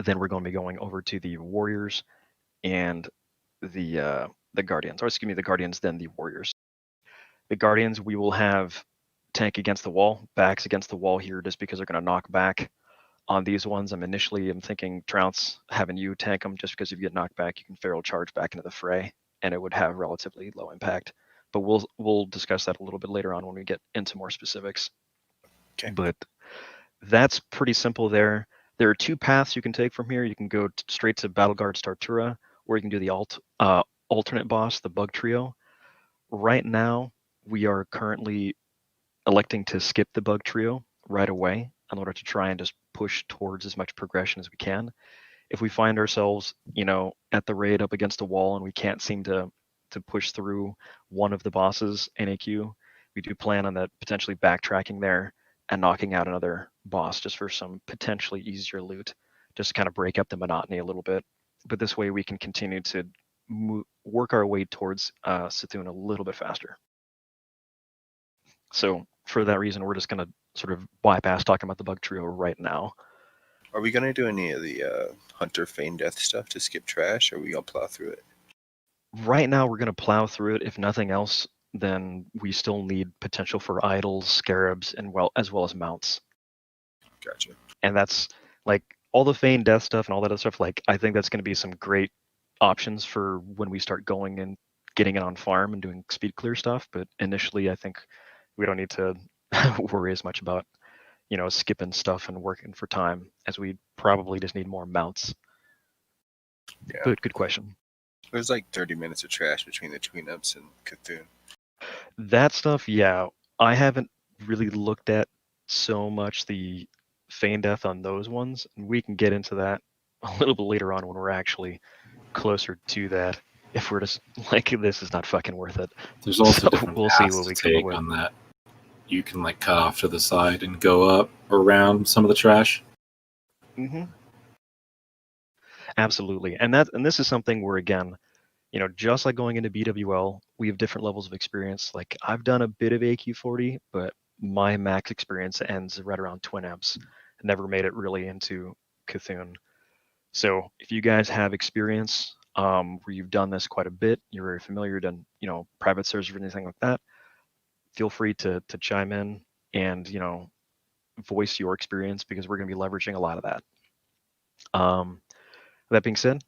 then we're going to be going over to the warriors and the guardians, or excuse me, the guardians, then the warriors. The guardians, we will have tank against the wall, backs against the wall here, just because they're going to knock back on these ones. I'm thinking Trounce, having you tank them, just because if you get knocked back, you can feral charge back into the fray, and it would have relatively low impact. But we'll discuss that a little bit later on when we get into more specifics. Okay. But that's pretty simple there. There are two paths you can take from here. You can go straight to Battleguard Sartura, or you can do the alternate boss, the Bug Trio. Right now, we are currently electing to skip the Bug Trio right away in order to try and just push towards as much progression as we can. If we find ourselves, at the raid up against a wall and we can't seem to push through one of the bosses in AQ, we do plan on that potentially backtracking there and knocking out another boss just for some potentially easier loot, just to kind of break up the monotony a little bit. But this way we can continue to work our way towards Sethune a little bit faster. So for that reason, we're just going to sort of bypass talking about the Bug Trio right now. Are we going to do any of the Hunter Feign Death stuff to skip trash, or are we going to plow through it? Right now, we're going to plow through it. If nothing else, then we still need potential for idols, scarabs, and as well as mounts. Gotcha. And that's like all the Feign Death stuff and all that other stuff. Like, I think that's going to be some great options for when we start going and getting it on farm and doing speed clear stuff. But initially, I think we don't need to worry as much about, skipping stuff and working for time, as we probably just need more mounts. Yeah. But good question. There's like 30 minutes of trash between the tween-ups and Cthulhu. That stuff, yeah. I haven't really looked at so much the Feign Death on those ones, and we can get into that a little bit later on when we're actually closer to that. If we're just like, this is not fucking worth it. There's also So different we'll see paths what we to come up take with. on that. You can like cut off to the side and go up around some of the trash. Mm-hmm. Absolutely, and this is something where, again, just like going into BWL, we have different levels of experience. Like, I've done a bit of AQ40, but my max experience ends right around Twin Amps. Never made it really into Cthulhu. So if you guys have experience where you've done this quite a bit, you're very familiar, done private servers or anything like that, feel free to chime in and voice your experience, because we're going to be leveraging a lot of that. That being said,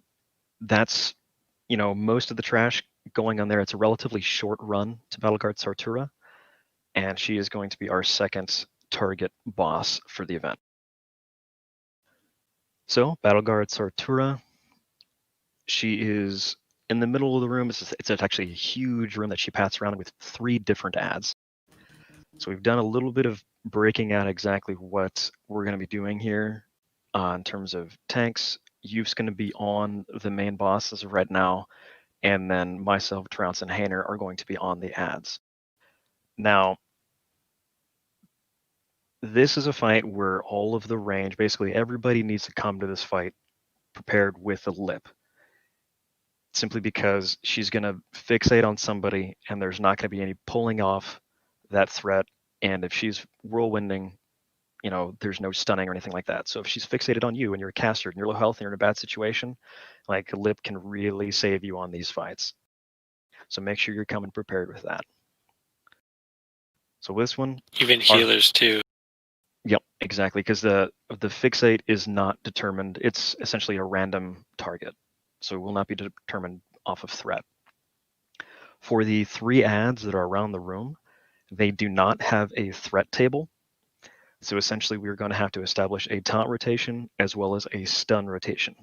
that's most of the trash going on there. It's a relatively short run to Battleguard Sartura, and she is going to be our second target boss for the event. So Battleguard Sartura, she is in the middle of the room. It's actually a huge room that she pats around with 3 different ads. So we've done a little bit of breaking out exactly what we're going to be doing here in terms of tanks. Youth's going to be on the main boss as of right now, and then myself, Trounce, and Hainer are going to be on the ads. Now, this is a fight where all of the range, basically everybody needs to come to this fight prepared with a lip. Simply because she's going to fixate on somebody, and there's not going to be any pulling off that threat. And if she's whirlwinding, there's no stunning or anything like that. So if she's fixated on you and you're a caster and you're low health and you're in a bad situation, like, lip can really save you on these fights. So make sure you're coming prepared with that. So this one, even healers too. Yep, exactly, because the fixate is not determined. It's essentially a random target, so it will not be determined off of threat. For the 3 ads that are around the room, they do not have a threat table. So essentially, we're going to have to establish a taunt rotation as well as a stun rotation.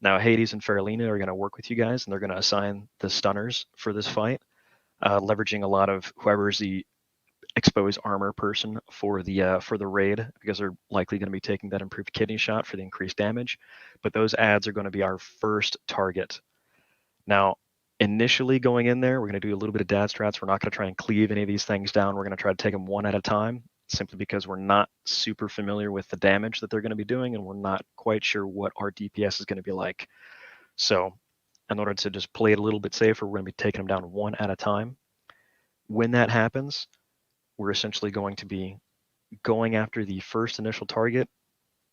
Now, Hades and Faralina are going to work with you guys, and they're going to assign the stunners for this fight, leveraging a lot of whoever's the exposed armor person for the raid, because they're likely going to be taking that improved kidney shot for the increased damage. But those ads are going to be our first target. Now, initially going in there, we're going to do a little bit of dad strats. We're not going to try and cleave any of these things down. We're going to try to take them one at a time, simply because we're not super familiar with the damage that they're going to be doing, and we're not quite sure what our DPS is going to be like. So in order to just play it a little bit safer, we're going to be taking them down one at a time. When that happens, we're essentially going to be going after the first initial target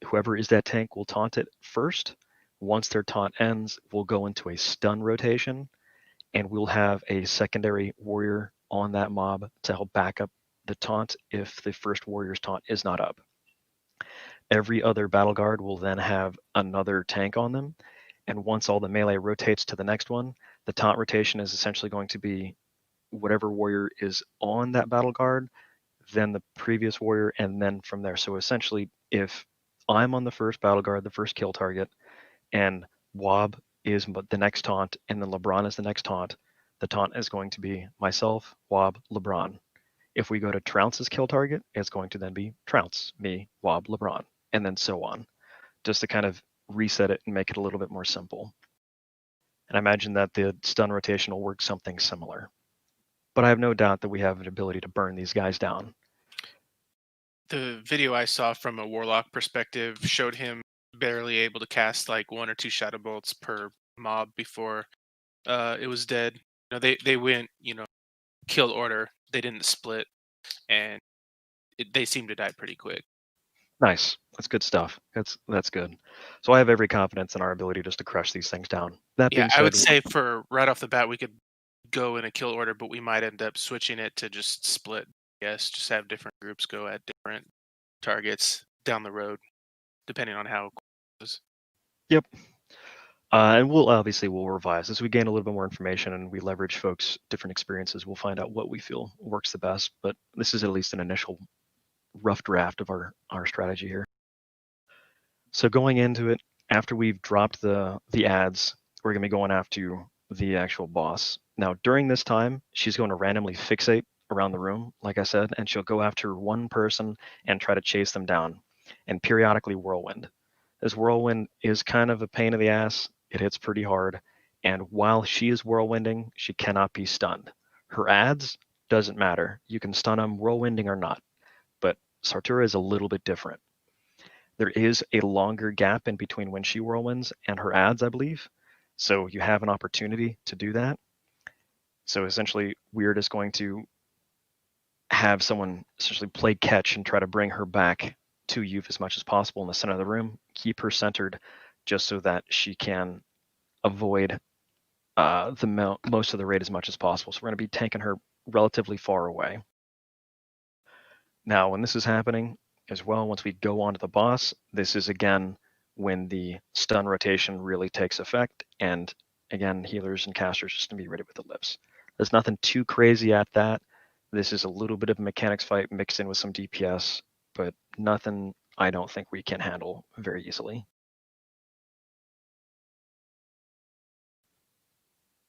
whoever is that tank will taunt it first. Once their taunt ends, we'll go into a stun rotation, and we'll have a secondary warrior on that mob to help back up the taunt if the first warrior's taunt is not up. Every other battle guard will then have another tank on them, and once all the melee rotates to the next one, the taunt rotation is essentially going to be whatever warrior is on that battle guard, then the previous warrior, and then from there. So essentially, if I'm on the first battle guard, the first kill target, and Wob is the next taunt, and then LeBron is the next taunt, the taunt is going to be myself, Wob, LeBron. If we go to Trounce's kill target, it's going to then be Trounce, me, Wob, LeBron, and then so on, just to kind of reset it and make it a little bit more simple. And I imagine that the stun rotation will work something similar. But I have no doubt that we have an ability to burn these guys down. The video I saw from a Warlock perspective showed him barely able to cast like 1 or 2 shadow bolts per mob before it was dead. You know, they went, kill order. They didn't split, and they seemed to die pretty quick. Nice. That's good stuff. That's good. So I have every confidence in our ability just to crush these things down. That being said, I would say for right off the bat we could go in a kill order, but we might end up switching it to just split. Yes, just have different groups go at different targets down the road, depending on how it goes. Yep. And we'll revise as we gain a little bit more information and we leverage folks' different experiences. We'll find out what we feel works the best. But this is at least an initial rough draft of our strategy here. So going into it, after we've dropped the ads, we're going to be going after the actual boss. Now, during this time, she's going to randomly fixate around the room, like I said, and she'll go after one person and try to chase them down, and periodically whirlwind. This whirlwind is kind of a pain in the ass. It hits pretty hard, and while she is whirlwinding, she cannot be stunned. Her ads doesn't matter. You can stun them whirlwinding or not, but Sartura is a little bit different. There is a longer gap in between when she whirlwinds and her ads, I believe. So you have an opportunity to do that. So essentially, we're just going to have someone essentially play catch and try to bring her back to you as much as possible in the center of the room, keep her centered just so that she can avoid most of the raid as much as possible. So we're going to be tanking her relatively far away. Now, when this is happening as well, once we go on to the boss, this is again when the stun rotation really takes effect. And again, healers and casters just to be ready with the lips. There's nothing too crazy at that. This is a little bit of a mechanics fight mixed in with some DPS, but nothing I don't think we can handle very easily.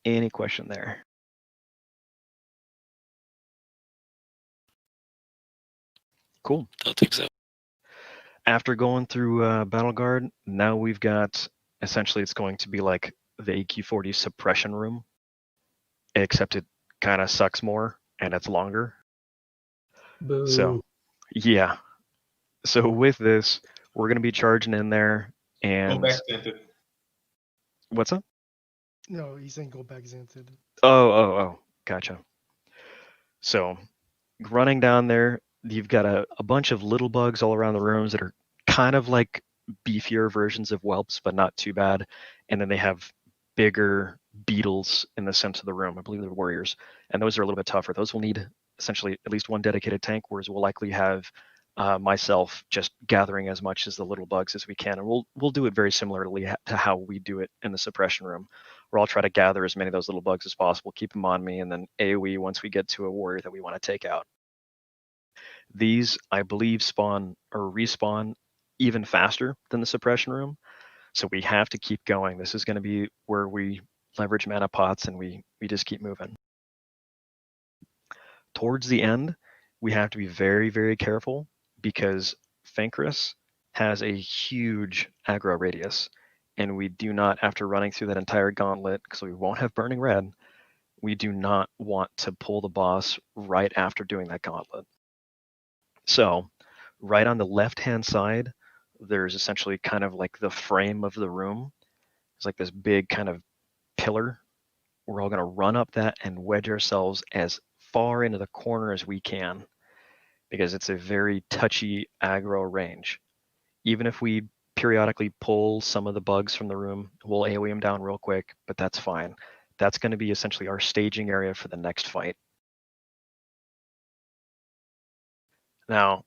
Any question there? Cool. Don't think so. After going through Battleguard, now we've got, essentially it's going to be like the AQ40 suppression room, except it kind of sucks more and it's longer. Boo. So, yeah. So with this, we're going to be charging in there and... Go back Xanted. What's up? No, he's saying go back Xanted. Oh, gotcha. So, running down there, you've got a bunch of little bugs all around the rooms that are kind of like beefier versions of whelps, but not too bad. And then they have bigger beetles in the center of the room. I believe they're warriors. And those are a little bit tougher. Those will need essentially at least one dedicated tank, whereas we'll likely have myself just gathering as much as the little bugs as we can. And we'll do it very similarly to how we do it in the suppression room, where I'll try to gather as many of those little bugs as possible, keep them on me, and then AoE once we get to a warrior that we want to take out. These, I believe, spawn or respawn even faster than the suppression room. So we have to keep going. This is going to be where we leverage mana pots and we just keep moving. Towards the end, we have to be very, very careful because Fenkris has a huge aggro radius. And we do not, after running through that entire gauntlet, because we won't have Burning Red, we do not want to pull the boss right after doing that gauntlet. So right on the left-hand side, there's essentially kind of like the frame of the room. It's like this big kind of pillar. We're all going to run up that and wedge ourselves as far into the corner as we can because it's a very touchy aggro range. even if we periodically pull some of the bugs from the room, we'll AoE them down real quick, but that's fine. That's going to be essentially our staging area for the next fight. Now,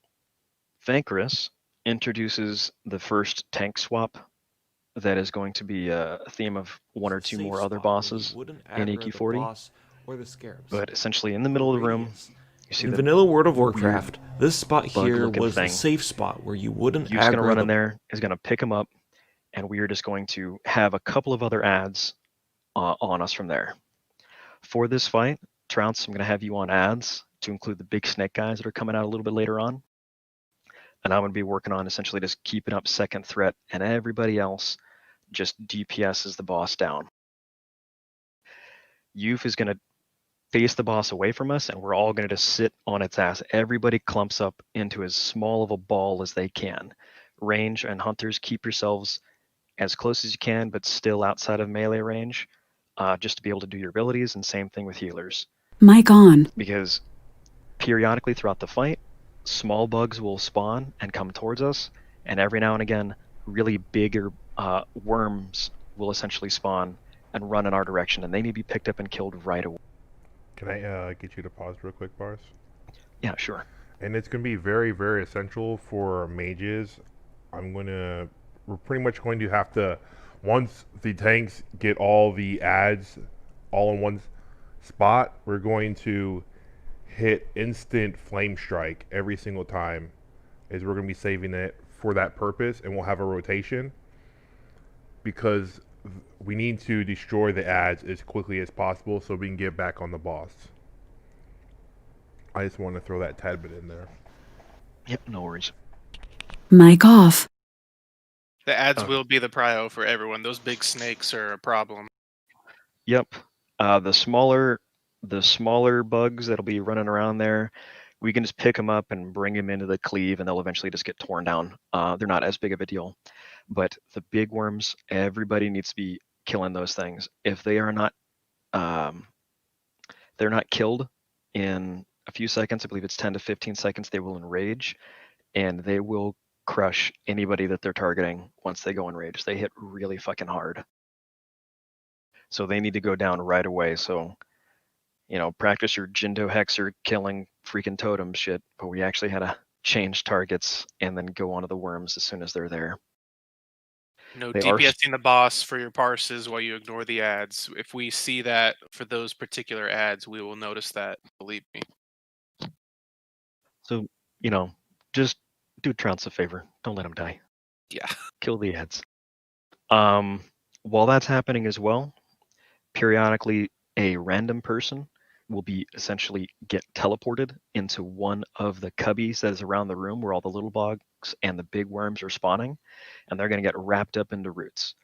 Vanquerus introduces the first tank swap that is going to be a theme of one or two Safe more other spot where you bosses wouldn't in aggro the AQ40. boss or the scarabs. But essentially in the middle of the room, Radius. you see In the vanilla World of weird Warcraft, this spot here bug-looking was the thing. safe spot where you wouldn't Youth's going to run aggro in the there, is going to pick him up, and we are just going to have a couple of other ads on us from there. For this fight, Trounce, I'm going to have you on ads to include the big snake guys that are coming out a little bit later on. And I'm going to be working on essentially just keeping up second threat, and everybody else just DPSs the boss down. Youth is going to face the boss away from us, and we're all going to just sit on its ass. Everybody clumps up into as small of a ball as they can. Range and hunters, keep yourselves as close as you can, but still outside of melee range, just to be able to do your abilities, and same thing with healers. Mic on. Because periodically throughout the fight, small bugs will spawn and come towards us, and every now and again, really bigger worms will essentially spawn and run in our direction, and they need to be picked up and killed right away. Can I get you to pause real quick, Bars? Yeah, sure. And it's going to be very, very essential for mages. We're pretty much going to have to, once the tanks get all the ads all in one spot, we're going to hit instant flame strike every single time, as we're going to be saving it for that purpose, and we'll have a rotation because we need to destroy the ads as quickly as possible so we can get back on the boss. I just want to throw that tad bit in there. Yep, no worries. Mic off. The ads Okay. will be the prio for everyone. Those big snakes are a problem. Yep. The smaller bugs that'll be running around there, we can just pick them up and bring them into the cleave, and they'll eventually just get torn down. They're not as big of a deal. But the big worms, everybody needs to be killing those things. If they are not, they're not killed in a few seconds, I believe it's 10 to 15 seconds, they will enrage, and they will crush anybody that they're targeting once they go enrage. They hit really fucking hard. So they need to go down right away. So, practice your Jindo Hexer killing freaking totem shit, but we actually had to change targets and then go onto the worms as soon as they're there. No They are DPSing the boss for your parses while you ignore the ads. If we see that for those particular ads, we will notice that. Believe me. So, just do Trounce a favor. Don't let him die. Yeah. Kill the ads. While that's happening as well, periodically a random person will be essentially get teleported into one of the cubbies that is around the room where all the little bugs and the big worms are spawning, and they're going to get wrapped up into roots.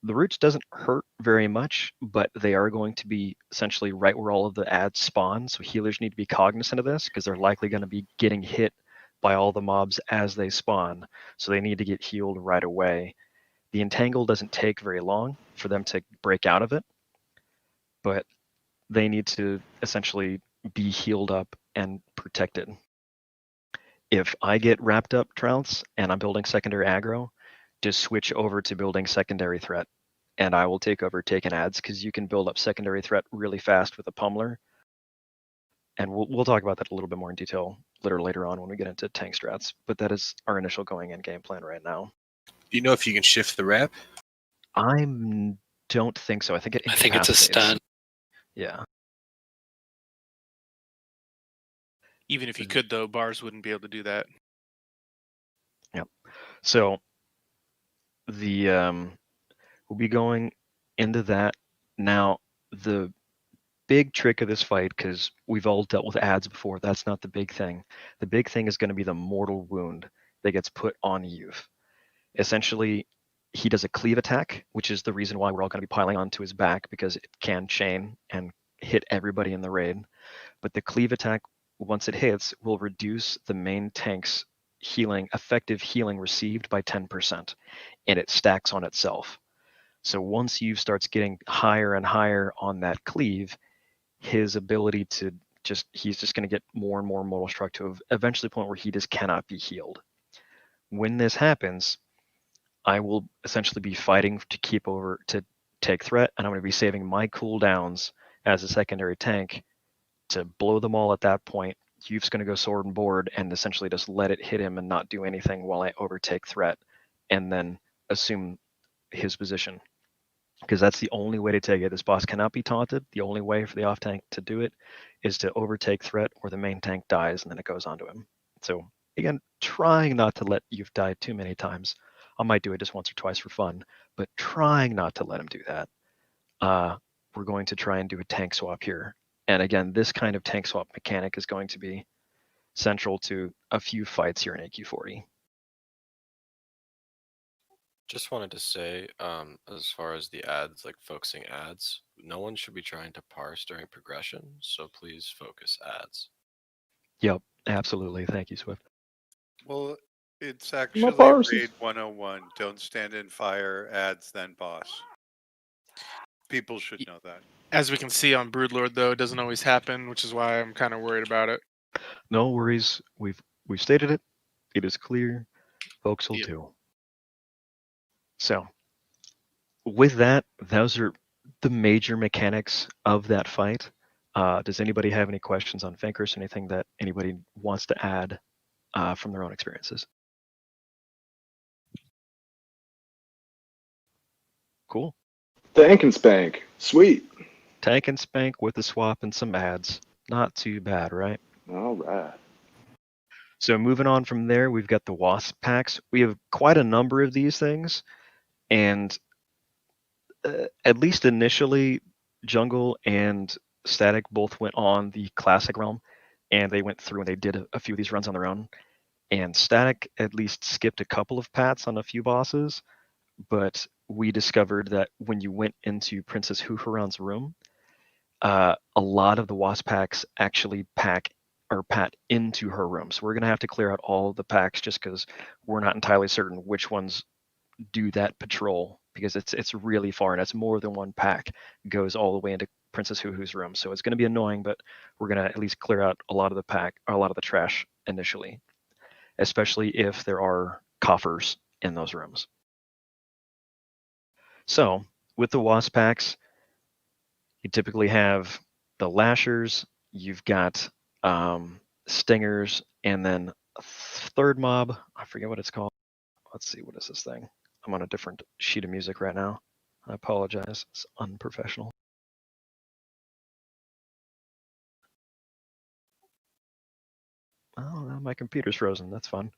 The roots doesn't hurt very much, but they are going to be essentially right where all of the ads spawn, so healers need to be cognizant of this because they're likely going to be getting hit by all the mobs as they spawn, so they need to get healed right away. The entangle doesn't take very long for them to break out of it, but they need to essentially be healed up and protected. If I get wrapped up, Trounce, and I'm building secondary aggro, just switch over to building secondary threat, and I will take over taking ads because you can build up secondary threat really fast with a pummeler. And we'll talk about that a little bit more in detail later on when we get into tank strats, but that is our initial going in game plan right now. Do you know if you can shift the wrap? I don't think so. I think I think it's a incapacitates. stun. Yeah. Even if you could, though, bars wouldn't be able to do that. Yep. So we'll be going into that now. The big trick of this fight, because we've all dealt with ads before, that's not the big thing. The big thing is going to be the mortal wound that gets put on Youth. Essentially, he does a cleave attack, which is the reason why we're all going to be piling onto his back, because it can chain and hit everybody in the raid. But the cleave attack, once it hits, will reduce the main tank's effective healing received by 10%, and it stacks on itself. So once Youth starts getting higher and higher on that cleave, his ability to he's just going to get more and more mortal struck to eventually a point where he just cannot be healed. When this happens, I will essentially be fighting to take threat, and I'm going to be saving my cooldowns as a secondary tank to blow them all at that point. Youth's going to go sword and board and essentially just let it hit him and not do anything while I overtake threat and then assume his position. Because that's the only way to take it. This boss cannot be taunted. The only way for the off tank to do it is to overtake threat or the main tank dies and then it goes onto him. So again, trying not to let youth die too many times. I might do it just once or twice for fun, but trying not to let him do that. We're going to try and do a tank swap here. And again, this kind of tank swap mechanic is going to be central to a few fights here in AQ40. Just wanted to say, as far as the ads, like focusing ads, no one should be trying to parse during progression, so please focus ads. Yep, absolutely. Thank you, Swift. Well, it's My actually parses. Raid 101. Don't stand in fire, ads, then boss. People should know that. As we can see on Broodlord, though, it doesn't always happen, which is why I'm kind of worried about it. No worries. We've stated it. It is clear. Folks will Yep. do. So, with that, those are the major mechanics of that fight. Does anybody have any questions on Finkers? Anything that anybody wants to add from their own experiences? Cool. Tank and spank. Sweet. Tank and spank with the swap and some ads. Not too bad, right? All right. So moving on from there, we've got the Wasp packs. We have quite a number of these things, and at least initially, Jungle and Static both went on the Classic realm, and they went through and they did a few of these runs on their own. And Static at least skipped a couple of pats on a few bosses, but we discovered that when you went into Princess Huhuran's room, a lot of the Wasp packs actually pat into her room. So we're going to have to clear out all of the packs just because we're not entirely certain which ones do that patrol, because it's really far and it's more than one pack goes all the way into Princess Huhu's room. So it's going to be annoying, but we're going to at least clear out a lot of the trash initially, especially if there are coffers in those rooms. So with the Wasp packs, you typically have the Lashers, you've got Stingers, and then a third mob. I forget what it's called. Let's see, what is this thing? I'm on a different sheet of music right now. I apologize. It's unprofessional. Oh, now my computer's frozen. That's fun.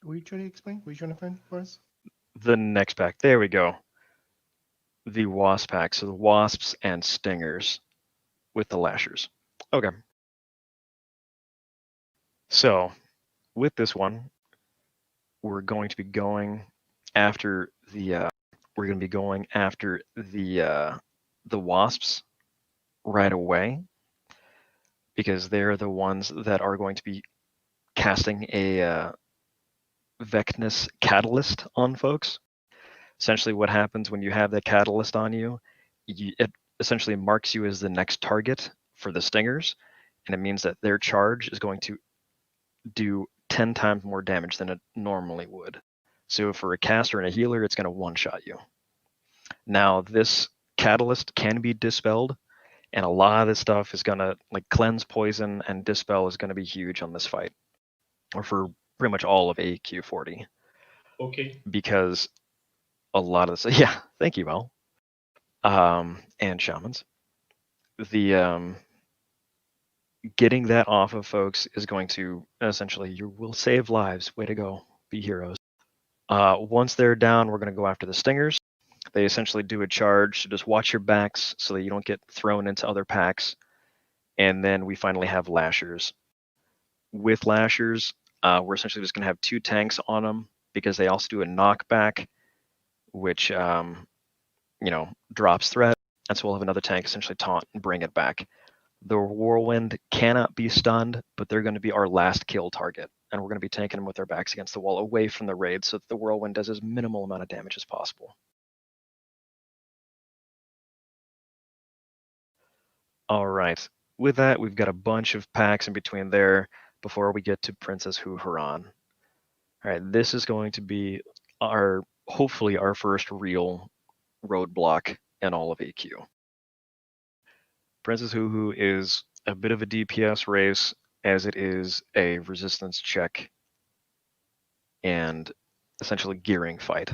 Were you trying to explain? Were you trying to find for us? The next pack. There we go. The Wasp pack. So the Wasps and Stingers with the Lashers. Okay. So with this one, we're going to be going after the Wasps right away, because they're the ones that are going to be casting a Vecnus catalyst on folks. Essentially what happens when you have that catalyst on you, it essentially marks you as the next target for the Stingers, and it means that their charge is going to do 10 times more damage than it normally would. So for a caster and a healer, it's going to one-shot you. Now, this catalyst can be dispelled, and a lot of this stuff is going to, like, cleanse poison and dispel is going to be huge on this fight, or for pretty much all of AQ40. Okay. Because a lot of this, yeah, thank you, Mel. And shamans. The getting that off of folks is going to essentially, you will save lives. Way to go, be heroes. Once they're down, we're going to go after the Stingers. They essentially do a charge, so just watch your backs so that you don't get thrown into other packs. And then we finally have Lashers. With Lashers, we're essentially just going to have 2 tanks on them, because they also do a knockback, which drops threat. And so we'll have another tank essentially taunt and bring it back. The Whirlwind cannot be stunned, but they're going to be our last kill target. And we're going to be tanking them with their backs against the wall away from the raid, so that the Whirlwind does as minimal amount of damage as possible. All right. With that, we've got a bunch of packs in between there. before we get to Princess Hu Huron. All right, this is going to be hopefully our first real roadblock in all of AQ. Princess Hu Hu is a bit of a DPS race, as it is a resistance check and essentially gearing fight.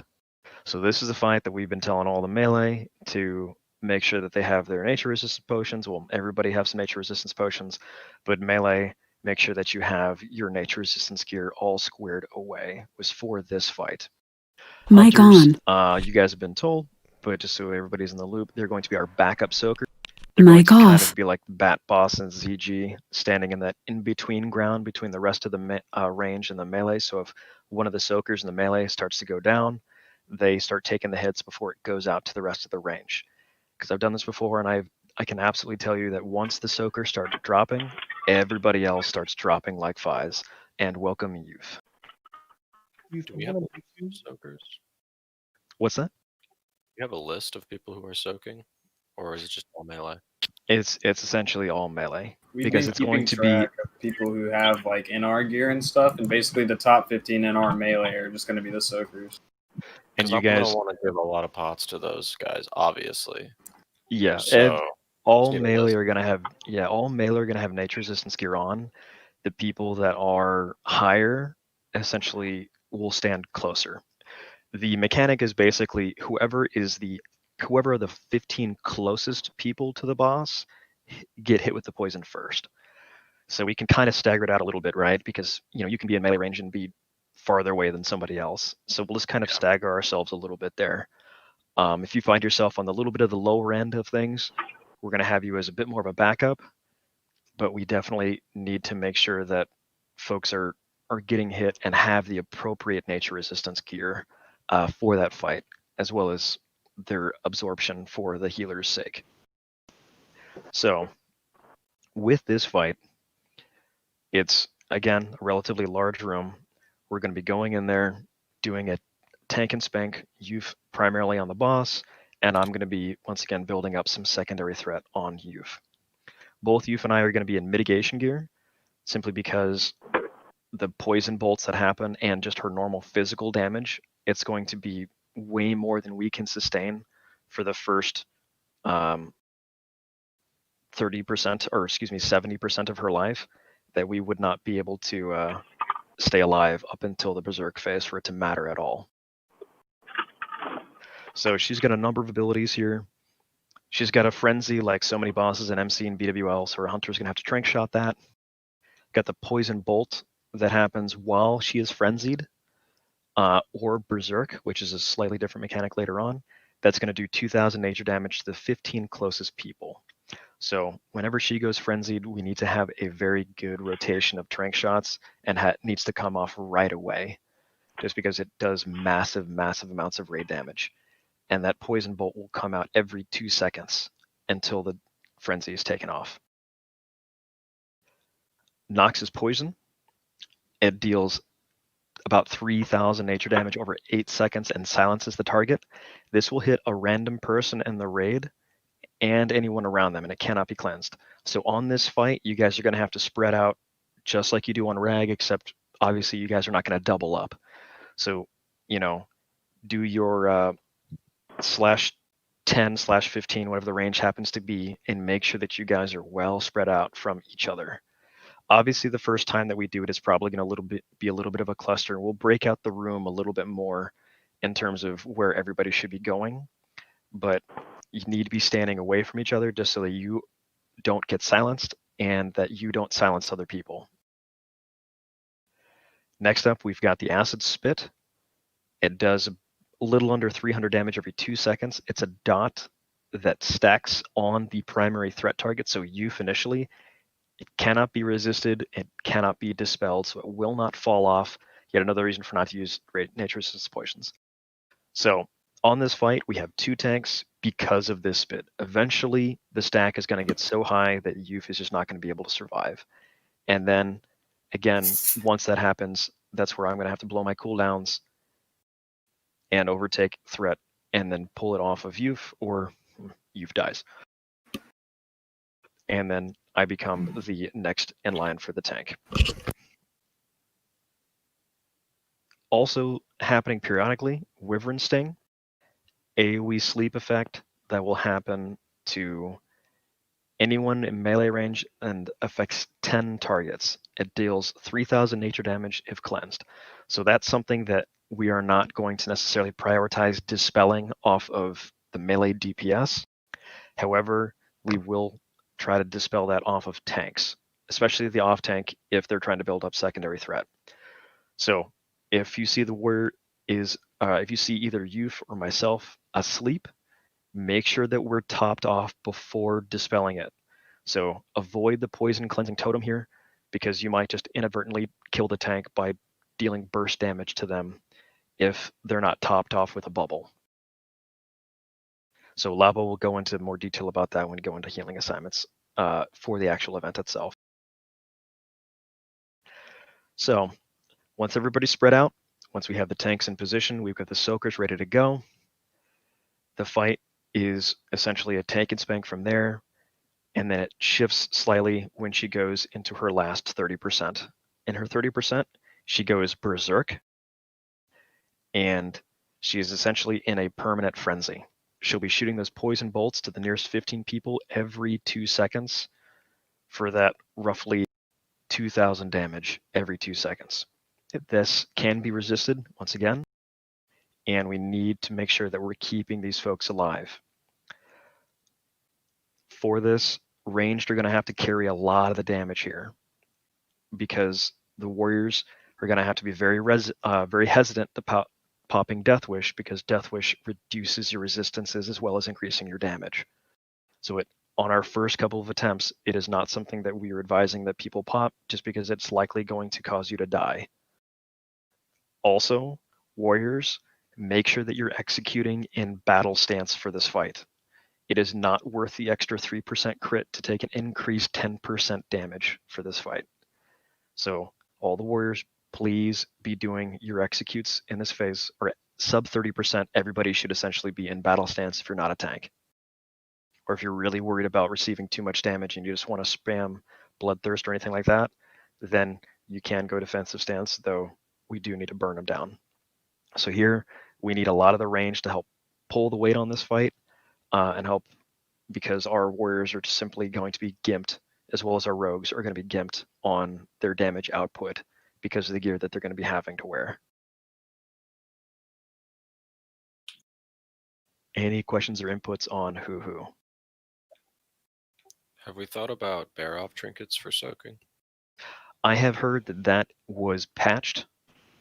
So this is a fight that we've been telling all the melee to make sure that they have their nature resistance potions. Well, everybody has some nature resistance potions, but melee, make sure that you have your nature resistance gear all squared away. Was for this fight. Mic Hunters, on. you guys have been told, but just so everybody's in the loop, they're going to be our backup soakers. They're going Mic to kind off. of be like Bat Boss and ZG, standing in that in-between ground between the rest of the range and the melee. So if one of the soakers in the melee starts to go down, they start taking the hits before it goes out to the rest of the range. Because I've done this before, and I can absolutely tell you that once the soaker starts dropping, everybody else starts dropping like flies. And welcome, youth. You Do we have a list of soakers? What's that? Do you have a list of people who are soaking, or is it just all melee? It's essentially all melee. We've because been it's going keeping to be track of people who have like NR gear and stuff, and basically the top 15 NR melee are just going to be the soakers. And you I'm guys gonna want to give a lot of pots to those guys, obviously. Yeah, So all give a melee list. are gonna have all melee are gonna have nature resistance gear on. The people that are higher essentially will stand closer. The mechanic is basically whoever are the 15 closest people to the boss get hit with the poison first. So we can kind of stagger it out a little bit, right? Because you can be in melee range and be farther away than somebody else. So we'll just kind of stagger ourselves a little bit there. If you find yourself on the little bit of the lower end of things, we're going to have you as a bit more of a backup, but we definitely need to make sure that folks are getting hit and have the appropriate nature resistance gear for that fight, as well as their absorption for the healer's sake. So with this fight, it's, again, a relatively large room. We're going to be going in there, doing a tank and spank, youth primarily on the boss, and I'm going to be, once again, building up some secondary threat on youth. Both youth and I are going to be in mitigation gear, simply because the poison bolts that happen and just her normal physical damage, it's going to be way more than we can sustain for the first 30%, or excuse me, 70% of her life, that we would not be able to stay alive up until the berserk phase for it to matter at all. So she's got a number of abilities here. She's got a frenzy like so many bosses in MC and BWL, so her hunter's gonna have to trank shot that. Got the poison bolt that happens while she is frenzied, or berserk, which is a slightly different mechanic later on. That's gonna do 2,000 nature damage to the 15 closest people. So whenever she goes frenzied, we need to have a very good rotation of trank shots, and needs to come off right away, just because it does massive, massive amounts of raid damage. And that poison bolt will come out every 2 seconds until the frenzy is taken off. Nox's poison, it deals about 3,000 nature damage over 8 seconds and silences the target. This will hit a random person in the raid and anyone around them, and it cannot be cleansed. So on this fight, you guys are going to have to spread out just like you do on Rag, except obviously you guys are not going to double up. So, do your /10/15, whatever the range happens to be, and make sure that you guys are well spread out from each other. Obviously, the first time that we do it is probably going to be a little bit of a cluster. We'll break out the room a little bit more in terms of where everybody should be going, but you need to be standing away from each other just so that you don't get silenced and that you don't silence other people. Next up, we've got the Acid Spit. It does a little under 300 damage every 2 seconds. It's a dot that stacks on the primary threat target, so youth initially. It cannot be resisted, it cannot be dispelled, so it will not fall off. Yet another reason for not to use nature resistance potions. So on this fight, we have 2 tanks because of this spit. Eventually, the stack is going to get so high that youth is just not going to be able to survive. And then, again, once that happens, that's where I'm going to have to blow my cooldowns and overtake threat, and then pull it off of youth, or youth dies. And then I become the next in line for the tank. Also happening periodically, Wyvern Sting, AoE sleep effect that will happen to anyone in melee range and affects 10 targets. It deals 3,000 nature damage if cleansed. So that's something that we are not going to necessarily prioritize dispelling off of the melee DPS. However, we will try to dispel that off of tanks, especially the off tank if they're trying to build up secondary threat. So if you see the warrior is, if you see either Youth or myself asleep, make sure that we're topped off before dispelling it. So avoid the poison cleansing totem here, because you might just inadvertently kill the tank by dealing burst damage to them if they're not topped off with a bubble. So Labo will go into more detail about that when we go into healing assignments for the actual event itself. So once everybody's spread out, once we have the tanks in position, we've got the soakers ready to go. The fight is essentially a tank and spank from there, and then it shifts slightly when she goes into her last 30%. In her 30%, she goes berserk, and she is essentially in a permanent frenzy. She'll be shooting those poison bolts to the nearest 15 people every 2 seconds for that roughly 2,000 damage every 2 seconds. This can be resisted once again, and we need to make sure that we're keeping these folks alive. For this, ranged are going to have to carry a lot of the damage here, because the warriors are going to have to be very hesitant to popping Death Wish, because Death Wish reduces your resistances as well as increasing your damage. So on our first couple of attempts, it is not something that we are advising that people pop, just because it's likely going to cause you to die. Also, warriors, make sure that you're executing in battle stance for this fight. It is not worth the extra 3% crit to take an increased 10% damage for this fight. So all the warriors, please be doing your executes in this phase, or sub 30%, everybody should essentially be in battle stance if you're not a tank. Or if you're really worried about receiving too much damage and you just want to spam Bloodthirst or anything like that, then you can go defensive stance, though we do need to burn them down. So here, we need a lot of the range to help pull the weight on this fight, and help, because our warriors are simply going to be gimped, as well as our rogues are going to be gimped on their damage output because of the gear that they're going to be having to wear. Any questions or inputs on who? Have we thought about bear off trinkets for soaking? I have heard that that was patched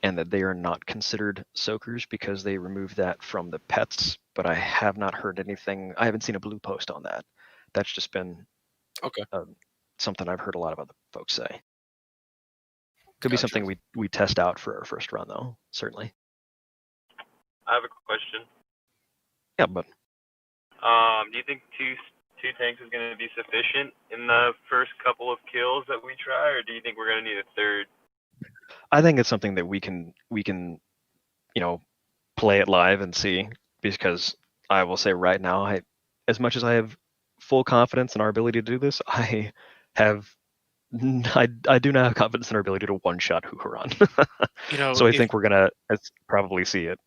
and that they are not considered soakers because they removed that from the pets, but I have not heard anything. I haven't seen a blue post on that. That's just been okay. Something I've heard a lot of other folks say. Could be something we test out for our first run, though, certainly. I have a question. Yeah, but do you think two tanks is going to be sufficient in the first couple of kills that we try, or do you think we're going to need a third? I think it's something that we can play it live and see, because I will say right now, as much as I have full confidence in our ability to do this, I do not have confidence in our ability to one-shot Huhuran. So I think we're gonna probably see it.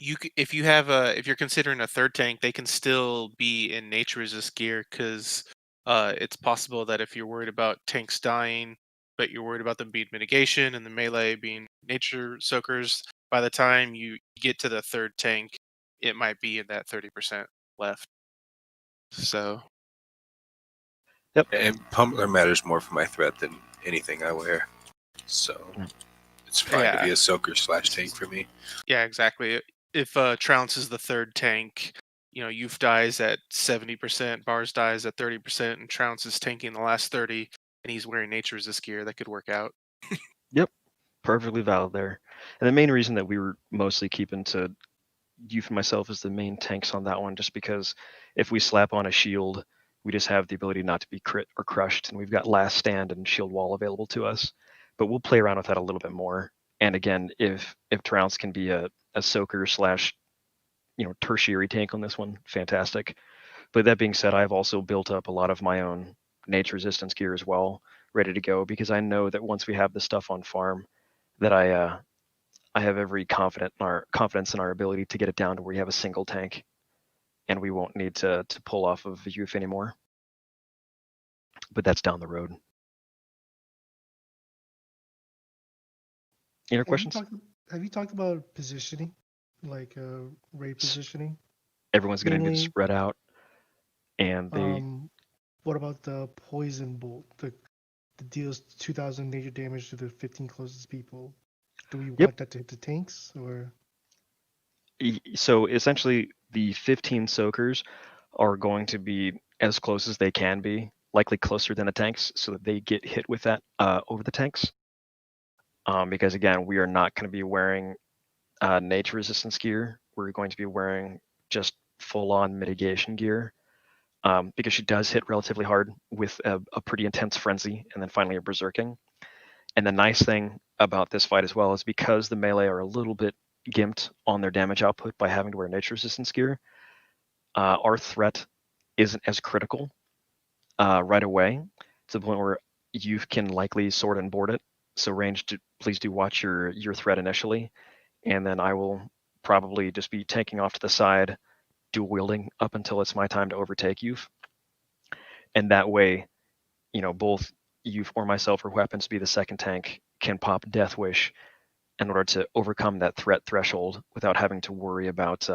If you're considering a third tank, they can still be in nature resist gear, because it's possible that if you're worried about tanks dying, but you're worried about them being mitigation and the melee being nature soakers, by the time you get to the third tank, it might be in that 30% left. So. Yep. And Pummeler matters more for my threat than anything I wear. So it's fine to be a soaker / tank for me. Yeah, exactly. If Trounce is the third tank, Youth dies at 70%, Bars dies at 30%, and Trounce is tanking the last 30, and he's wearing nature resist gear, that could work out. Yep. Perfectly valid there. And the main reason that we were mostly keeping to Youth and myself as the main tanks on that one, just because if we slap on a shield, we just have the ability not to be crit or crushed, and we've got last stand and shield wall available to us. But we'll play around with that a little bit more. And again, if Trounce can be a soaker / tertiary tank on this one, fantastic. But that being said, I've also built up a lot of my own nature resistance gear as well, ready to go, because I know that once we have the stuff on farm, that I have every confidence in our ability to get it down to where you have a single tank, and we won't need to pull off of youth anymore. But that's down the road. Any questions? Have you talked about positioning, like raid positioning? Everyone's going to Mainly- get spread out, and they. What about the poison bolt? The deals 2,000 nature damage to the 15 closest people. Do we want that to hit the tanks, or? So essentially, the 15 soakers are going to be as close as they can be, likely closer than the tanks, so that they get hit with that over the tanks. Because again, we are not going to be wearing nature resistance gear. We're going to be wearing just full-on mitigation gear, because she does hit relatively hard with a pretty intense frenzy, and then finally a berserking. And the nice thing about this fight as well is because the melee are a little bit gimped on their damage output by having to wear nature resistance gear, our threat isn't as critical right away, to the point where you can likely sword and board it. So ranged, please do watch your threat initially, and then I will probably just be taking off to the side, dual wielding up until it's my time to overtake you. And that way, both you or myself, or who happens to be the second tank, can pop Death Wish in order to overcome that threat threshold without having to worry about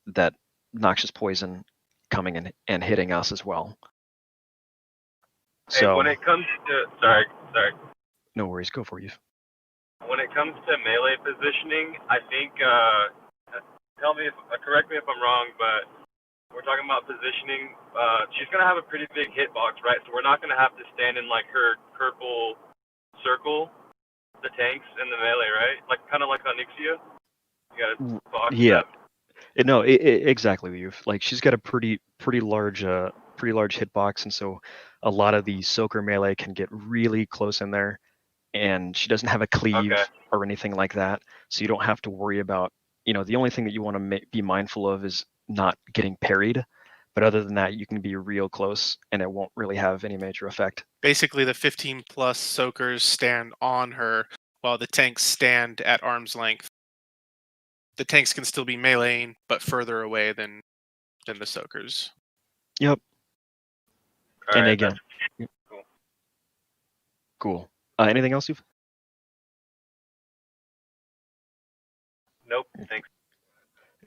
that noxious poison coming in and hitting us as well. Hey, when it comes to sorry. No worries, go for you. When it comes to melee positioning, I think correct me if I'm wrong, but we're talking about positioning. She's gonna have a pretty big hitbox, right? So we're not gonna have to stand in like her purple circle, the tanks and the melee, right? Like kind of like on Ixia. You gotta box that. No, exactly. Like she's got a pretty large hitbox, and so a lot of the soaker melee can get really close in there, and she doesn't have a cleave or anything like that, so you don't have to worry about. The only thing that you want to be mindful of is not getting parried, but other than that, you can be real close, and it won't really have any major effect. Basically, the 15 plus soakers stand on her, while the tanks stand at arm's length. The tanks can still be meleeing, but further away than the soakers. Yep. All and right, again, cool. Anything else you've? Nope. Thanks.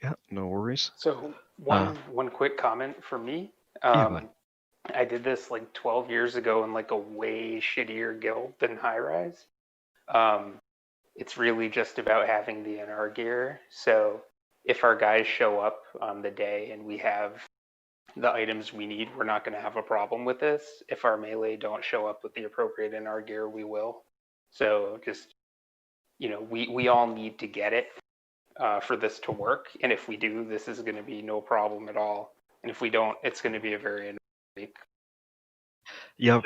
Yeah, no worries. So one quick comment for me. I did this like 12 years ago in like a way shittier guild than HighRise. It's really just about having the NR gear. So if our guys show up on the day and we have the items we need, we're not going to have a problem with this. If our melee don't show up with the appropriate NR gear, we will. So just, we all need to get it for this to work. And if we do, this is going to be no problem at all. And if we don't, it's going to be a very annoying week. Yep.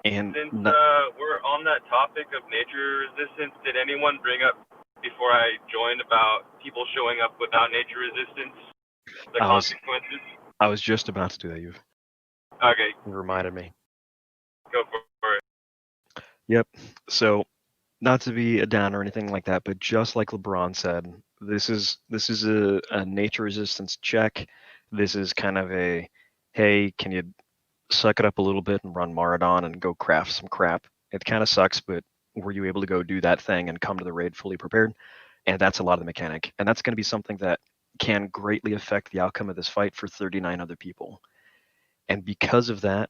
Since we're on that topic of nature resistance, did anyone bring up before I joined about people showing up without nature resistance? The consequences? I was just about to do that. Okay. You reminded me. Go for it. Yep. So, not to be a downer or anything like that, but just like LeBron said, this is a nature resistance check. This is kind of a, hey, can you suck it up a little bit and run Maradon and go craft some crap? It kind of sucks, but were you able to go do that thing and come to the raid fully prepared? And that's a lot of the mechanic. And that's going to be something that can greatly affect the outcome of this fight for 39 other people. And because of that,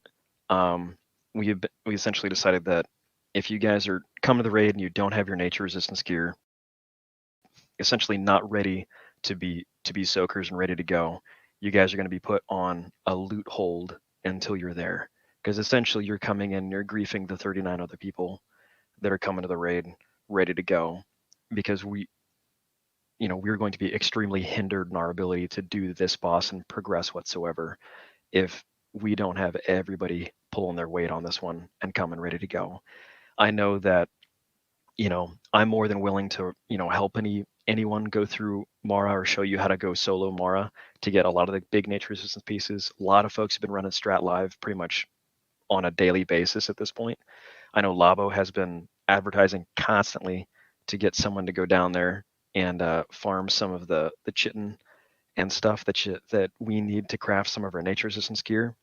we essentially decided that if you guys are coming to the raid and you don't have your nature resistance gear, essentially not ready to be soakers and ready to go, you guys are going to be put on a loot hold until you're there, because essentially you're coming in, you're griefing the 39 other people that are coming to the raid ready to go, because we're going to be extremely hindered in our ability to do this boss and progress whatsoever if we don't have everybody pulling their weight on this one and coming ready to go. I know that I'm more than willing to help anyone go through Mara or show you how to go solo Mara to get a lot of the big nature resistance pieces. A lot of folks have been running Strat Live pretty much on a daily basis at this point. I know Labo has been advertising constantly to get someone to go down there and farm some of the chitin and stuff that we need to craft some of our nature resistance gear.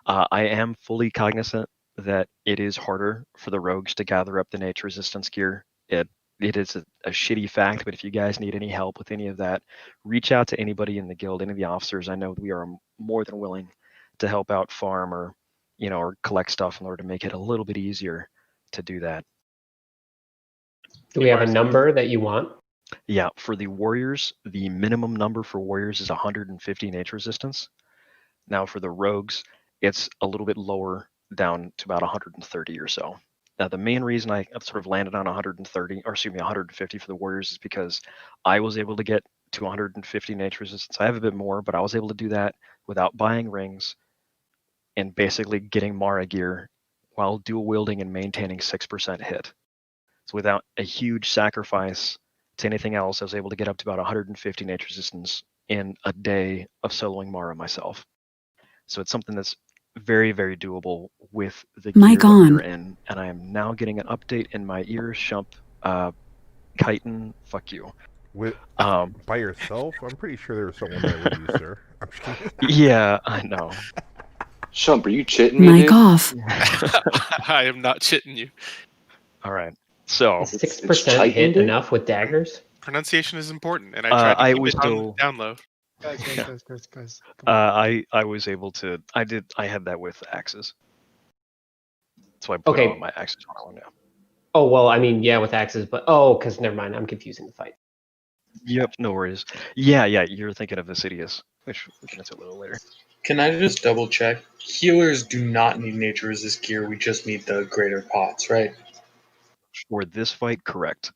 I am fully cognizant that it is harder for the rogues to gather up the nature resistance gear. It is a shitty fact, but if you guys need any help with any of that, reach out to anybody in the guild, any of the officers. I know we are more than willing to help out farm or or collect stuff in order to make it a little bit easier to do that. Do we have a number that you want? Yeah, for the warriors, the minimum number for warriors is 150 nature resistance. Now for the rogues, it's a little bit lower, down to about 130 or so. Now the main reason I sort of landed on 150 for the warriors is because I was able to get to 150 nature resistance. I have a bit more, but I was able to do that without buying rings and basically getting Mara gear while dual wielding and maintaining 6% hit. So without a huge sacrifice to anything else, I was able to get up to about 150 nature resistance in a day of soloing Mara myself. So it's something that's very, very doable with the gear that we're in. And I am now getting an update in my ears, Shump. Chitin, fuck you. With by yourself? I'm pretty sure there was someone there with you, sir. I'm just kidding. Yeah, I know. Shump, are you chitting me? Mic off. I am not chitting you. All right. So Is 6% hit enough with daggers? Pronunciation is important, and I tried to keep it on down low. Guys. I was able to. I had that with axes. So I put all my axes on now. Oh, well, I mean, yeah, with axes, but because never mind, I'm confusing the fight. Yep, no worries. Yeah, you're thinking of Vasidius, which we can answer a little later. Can I just double check? Healers do not need nature resist gear, we just need the greater pots, right? For this fight, correct.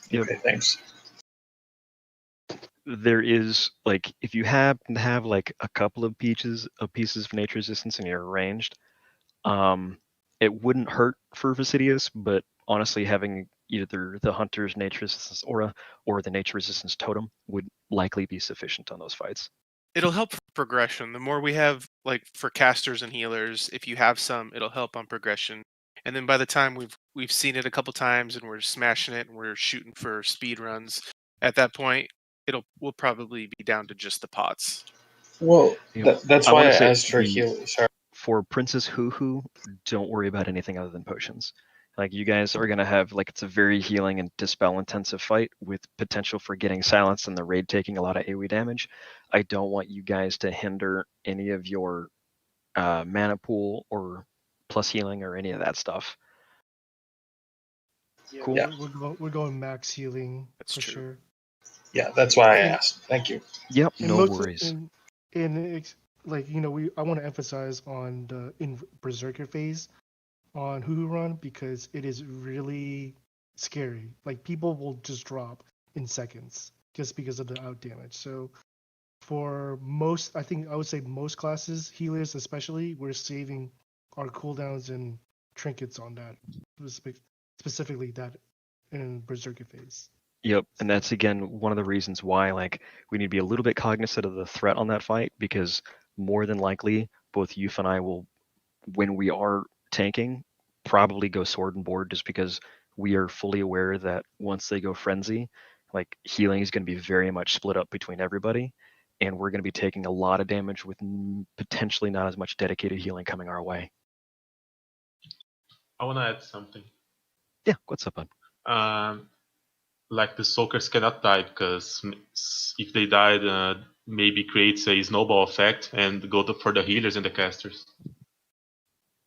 Yep. Okay, thanks. There is, like, if you happen to have like a couple of pieces of nature resistance and you're ranged, it wouldn't hurt for Vasidius, but honestly, having either the hunter's nature resistance aura or the nature resistance totem would likely be sufficient on those fights. It'll help for progression. The more we have, like for casters and healers, if you have some, it'll help on progression. And then by the time we've seen it a couple times and we're smashing it and we're shooting for speed runs, at that point we'll probably be down to just the pots. Well, that's why I asked for healers. Sorry. For Princess Hoo, don't worry about anything other than potions. Like, you guys are gonna have, like, it's a very healing and dispel intensive fight with potential for getting silenced and the raid taking a lot of AoE damage. I don't want you guys to hinder any of your mana pool or plus healing or any of that stuff. Cool. Yeah. We're going max healing. That's for true. Sure. Yeah, that's why I asked. Thank you. Yep, no worries. I want to emphasize on the in Berserker phase on Huhuron because it is really scary. Like, people will just drop in seconds just because of the out damage. So for most, I would say most classes, healers especially, we're saving our cooldowns and trinkets on that, specifically that in Berserker phase. Yep, and that's again one of the reasons why, like, we need to be a little bit cognizant of the threat on that fight, because more than likely both Yuf and I will, when we are tanking, probably go sword and board, just because we are fully aware that once they go frenzy, like, healing is going to be very much split up between everybody, and we're going to be taking a lot of damage with potentially not as much dedicated healing coming our way. I want to add something. Yeah, what's up, bud? Like, the soakers cannot die, because if they die, maybe creates a snowball effect and go for the healers and the casters.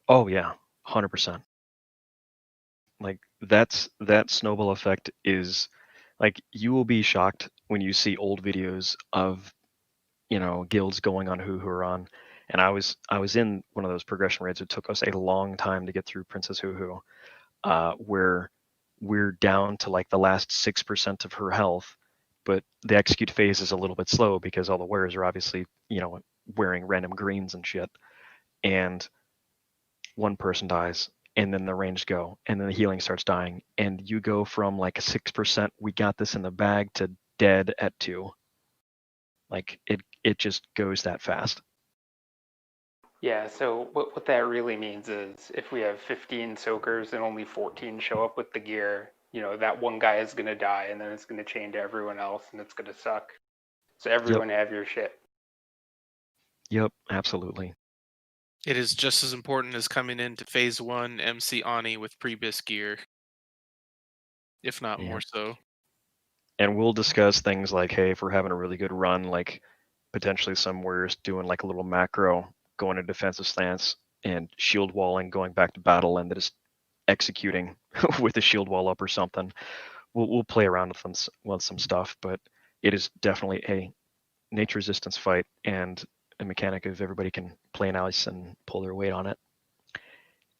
Oh yeah, 100%. Like, that snowball effect is, like, you will be shocked when you see old videos of, guilds going on Huhuron. And I was in one of those progression raids. It took us a long time to get through Princess Huhu, where we're down to like the last 6% of her health, but the execute phase is a little bit slow because all the wearers are obviously, wearing random greens and shit. And one person dies, and then the ranged go, and then the healing starts dying, and you go from like a 6%, we got this in the bag, to dead at 2. Like, it it just goes that fast. Yeah, so what that really means is if we have 15 soakers and only 14 show up with the gear, you know, that one guy is going to die and then it's going to chain to everyone else and it's going to suck. So everyone have your shit. Yep, absolutely. It is just as important as coming into phase 1 MC Ani with pre-bis gear, if not more so. And we'll discuss things like, hey, if we're having a really good run, like potentially somewhere's doing like a little macro, going to defensive stance and shield walling, going back to battle, and just executing with a shield wall up or something. We'll play around with some stuff, but it is definitely a nature resistance fight and a mechanic of everybody can play an ice and pull their weight on it.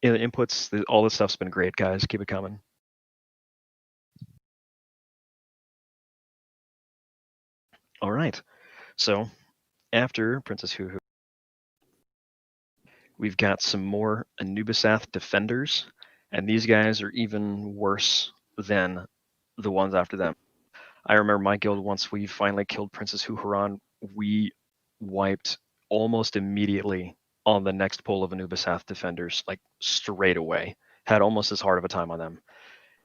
Yeah, the inputs, all this stuff's been great, guys. Keep it coming. All right. So after Princess Hoo-Hoo, we've got some more Anubisath defenders, and these guys are even worse than the ones after them. I remember my guild, once we finally killed Princess Hoo-Huron, we wiped almost immediately on the next pull of Anubisath defenders, like straight away. Had almost as hard of a time on them.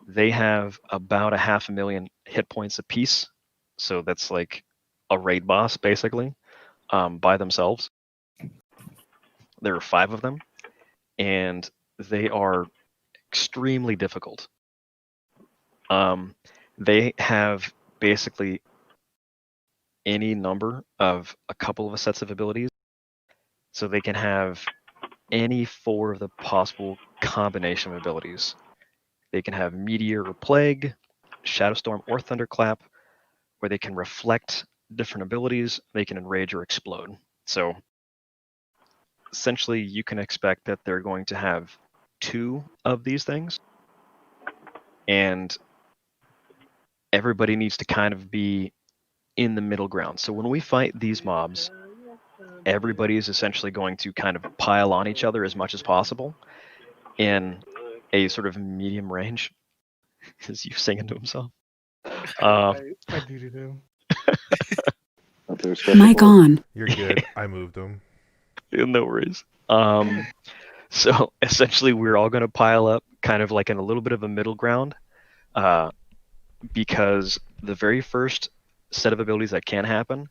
They have about 500,000 hit points apiece, so that's like a raid boss basically, by themselves. There are 5 of them, and they are extremely difficult. They have basically any number of a couple of sets of abilities, so they can have any 4 of the possible combination of abilities. They can have Meteor or Plague, Shadowstorm or Thunderclap, where they can reflect different abilities. They can Enrage or Explode. So essentially, you can expect that they're going to have 2 of these things, and everybody needs to kind of be in the middle ground. So when we fight these mobs, everybody is essentially going to kind of pile on each other as much as possible in a sort of medium range. Is you singing to himself? I muted him. Mic on. You're good. I moved him. No worries. So essentially, we're all going to pile up kind of like in a little bit of a middle ground, because the very first set of abilities that can happen,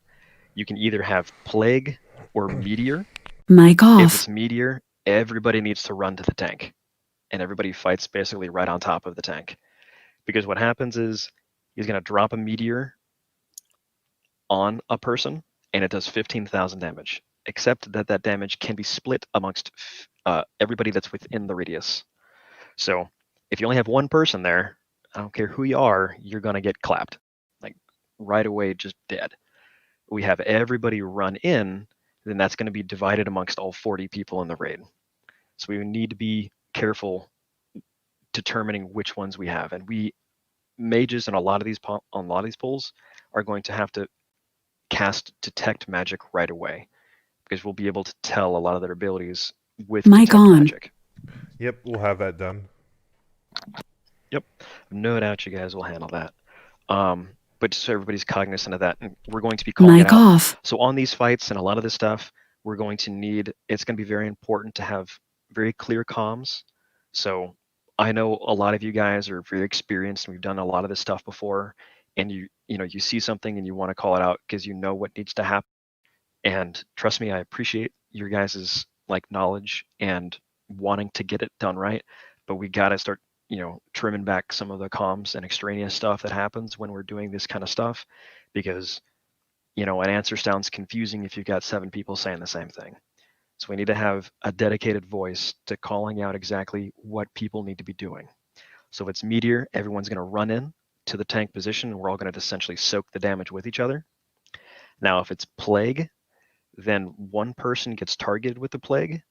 you can either have Plague or Meteor. Mic If off. it's Meteor, everybody needs to run to the tank, and everybody fights basically right on top of the tank. Because what happens is he's going to drop a Meteor on a person, and it does 15,000 damage, except that that damage can be split amongst everybody that's within the radius. So if you only have one person there, I don't care who you are, you're going to get clapped. Like right away, just dead. We have everybody run in, then that's going to be divided amongst all 40 people in the raid. So we need to be careful determining which ones we have. And we mages in a lot of these pulls are going to have to cast detect magic right away, because we'll be able to tell a lot of their abilities with Mic detect on. magic. Yep, we'll have that done. Yep, no doubt you guys will handle that. But just so everybody's cognizant of that, and we're going to be calling Mic it out. off. So on these fights and a lot of this stuff, we're going to need, it's going to be very important to have very clear comms. So I know a lot of you guys are very experienced and we've done a lot of this stuff before, and you see something and you want to call it out because you know what needs to happen. And trust me, I appreciate your guys' like knowledge and wanting to get it done right, but we got to start trimming back some of the comms and extraneous stuff that happens when we're doing this kind of stuff, because an answer sounds confusing if you've got 7 people saying the same thing. So we need to have a dedicated voice to calling out exactly what people need to be doing. So if it's Meteor, everyone's going to run in to the tank position and we're all going to essentially soak the damage with each other. Now if it's Plague, then one person gets targeted with the Plague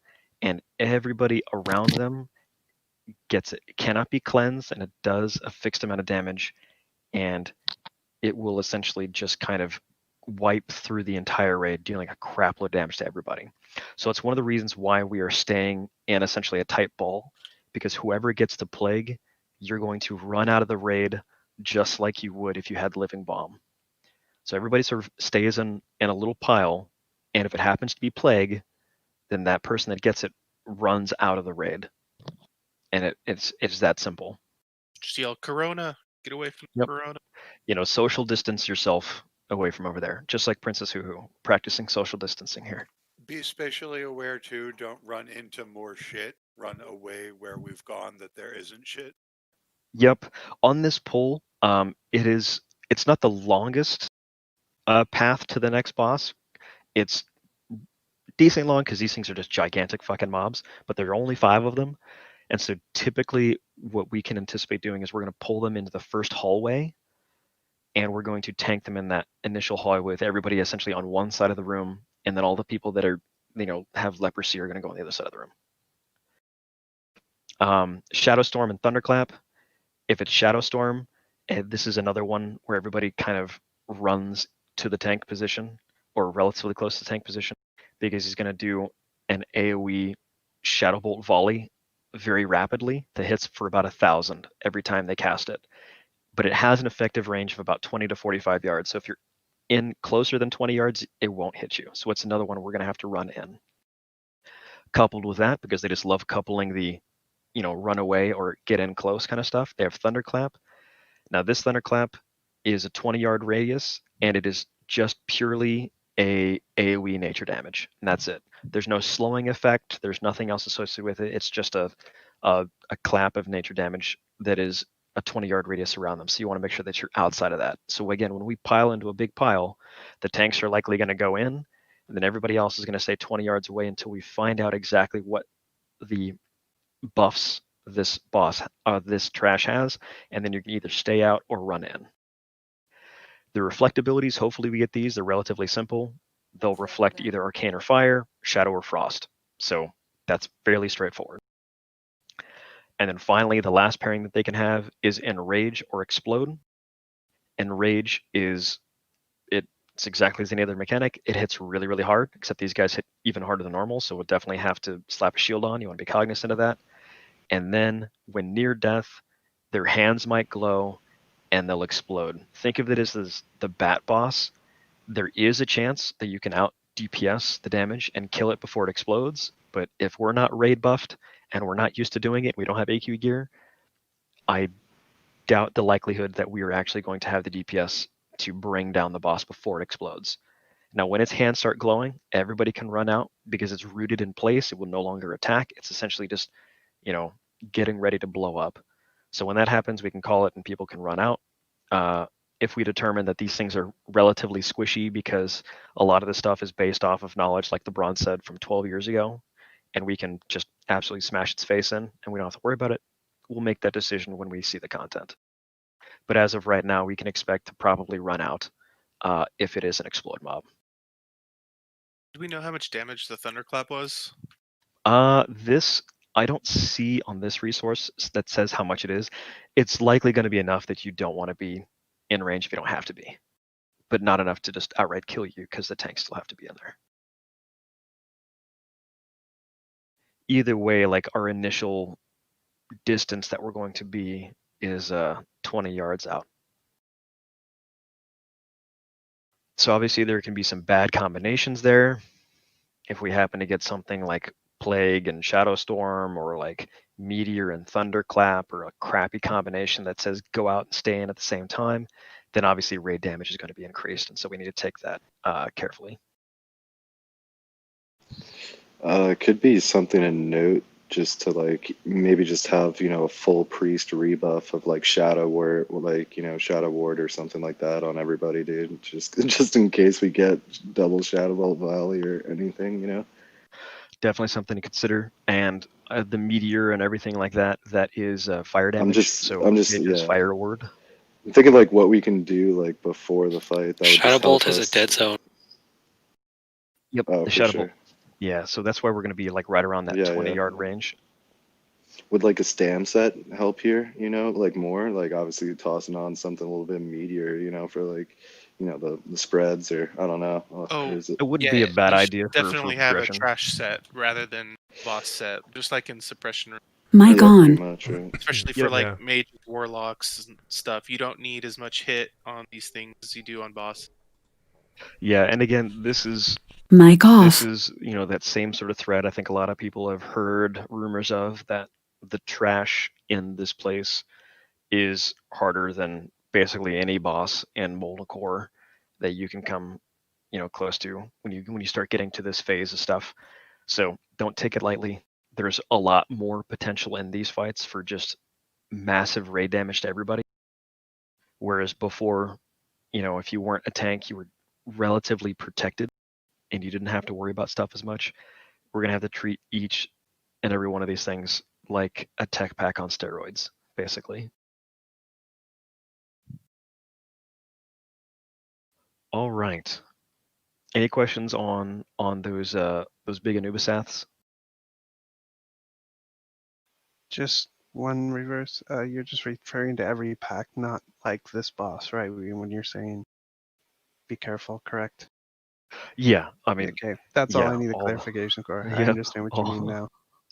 and everybody around them gets it. It cannot be cleansed, and it does a fixed amount of damage, and it will essentially just kind of wipe through the entire raid, dealing a crap load of damage to everybody. So it's one of the reasons why we are staying in essentially a tight ball, because whoever gets the Plague, you're going to run out of the raid just like you would if you had Living Bomb. So everybody sort of stays in a little pile And if it happens to be Plague, then that person that gets it runs out of the raid. And it's that simple. Just yell Corona, get away from Yep. Corona. Social distance yourself away from over there, just like Princess Hoo-Hoo, practicing social distancing here. Be spatially aware too. Don't run into more shit. Run away where we've gone that there isn't shit. Yep. On this pull, it's not the longest path to the next boss. It's decently long because these things are just gigantic fucking mobs, but there are only 5 of them. And so typically what we can anticipate doing is we're going to pull them into the first hallway, and we're going to tank them in that initial hallway with everybody essentially on one side of the room, and then all the people that are, have leprosy are going to go on the other side of the room. Shadowstorm and Thunderclap. If it's Shadowstorm, this is another one where everybody kind of runs to the tank position or relatively close to the tank position, because he's going to do an AoE Shadowbolt volley very rapidly that hits for about 1,000 every time they cast it. But it has an effective range of about 20 to 45 yards. So if you're in closer than 20 yards, it won't hit you. So it's another one we're going to have to run in. Coupled with that, because they just love coupling the, run away or get in close kind of stuff, they have Thunderclap. Now this Thunderclap is a 20-yard radius, and it is just purely a AoE nature damage, and that's it. There's no slowing effect. There's nothing else associated with it. It's just a clap of nature damage that is a 20-yard radius around them. So you want to make sure that you're outside of that. So again, when we pile into a big pile, the tanks are likely going to go in, and then everybody else is going to stay 20 yards away until we find out exactly what the buffs this trash has, and then you can either stay out or run in. The reflectabilities, hopefully we get these. They're relatively simple. They'll reflect either Arcane or Fire, Shadow or Frost. So that's fairly straightforward. And then finally, the last pairing that they can have is Enrage or Explode. Enrage it's exactly as any other mechanic. It hits really, really hard, except these guys hit even harder than normal, so we'll definitely have to slap a shield on. You want to be cognizant of that. And then when near death, their hands might glow and they'll explode. Think of it as the bat boss. There is a chance that you can out DPS the damage and kill it before it explodes, but if we're not raid buffed and we're not used to doing it, we don't have AQ gear, I doubt the likelihood that we are actually going to have the DPS to bring down the boss before it explodes. Now, when its hands start glowing, everybody can run out because it's rooted in place. It will no longer attack. It's essentially just, getting ready to blow up. So when that happens, we can call it and people can run out. If we determine that these things are relatively squishy because a lot of this stuff is based off of knowledge, like the Bronze said, from 12 years ago, and we can just absolutely smash its face in and we don't have to worry about it, we'll make that decision when we see the content. But as of right now, we can expect to probably run out if it is an explode mob. Do we know how much damage the Thunderclap was? This I don't see on this resource that says how much it is. It's likely going to be enough that you don't want to be in range if you don't have to be, but not enough to just outright kill you because the tanks still have to be in there. Either way, like our initial distance that we're going to be is 20 yards out. So obviously there can be some bad combinations there. If we happen to get something like Plague and Shadowstorm, or like Meteor and Thunderclap, or a crappy combination that says go out and stay in at the same time, then obviously raid damage is going to be increased, and so we need to take that carefully. It could be something to note, just to like maybe just have a full priest rebuff of like Shadow Ward, Shadow Ward or something like that on everybody, dude. Just in case we get double Shadow Bolt Volley or anything, Definitely something to consider, and the Meteor and everything like that is fire damage. I'm just Fire Ward. I'm thinking like what we can do like before the fight. That Shadow Bolt has a dead zone. Yep, Oh, the for Shadow sure. Bolt. Yeah, so that's why we're going to be like right around that 20-yard range. Would like a stam set help here? Like more like obviously tossing on something a little bit meatier, for like the spreads, or I don't know. It wouldn't be a bad idea for definitely have a progression. trash set rather than boss set, just like in suppression. Mic on. Pretty much, right? Especially for like mages, warlocks, and stuff. You don't need as much hit on these things as you do on boss. Yeah, and again, this is Mic off. this is that same sort of thread. I think a lot of people have heard rumors of that the trash in this place is harder than basically any boss in Molten Core that you can come close to when you start getting to this phase of stuff. So don't take it lightly. There's a lot more potential in these fights for just massive raid damage to everybody. Whereas before, if you weren't a tank, you were relatively protected and you didn't have to worry about stuff as much. We're going to have to treat each and every one of these things like a tech pack on steroids, basically. All right. Any questions on those big Anubisaths? Just one reverse. You're just referring to every pack, not like this boss, right? When you're saying be careful, correct? Yeah, I mean, okay, that's all I need a clarification for. I understand what you mean now.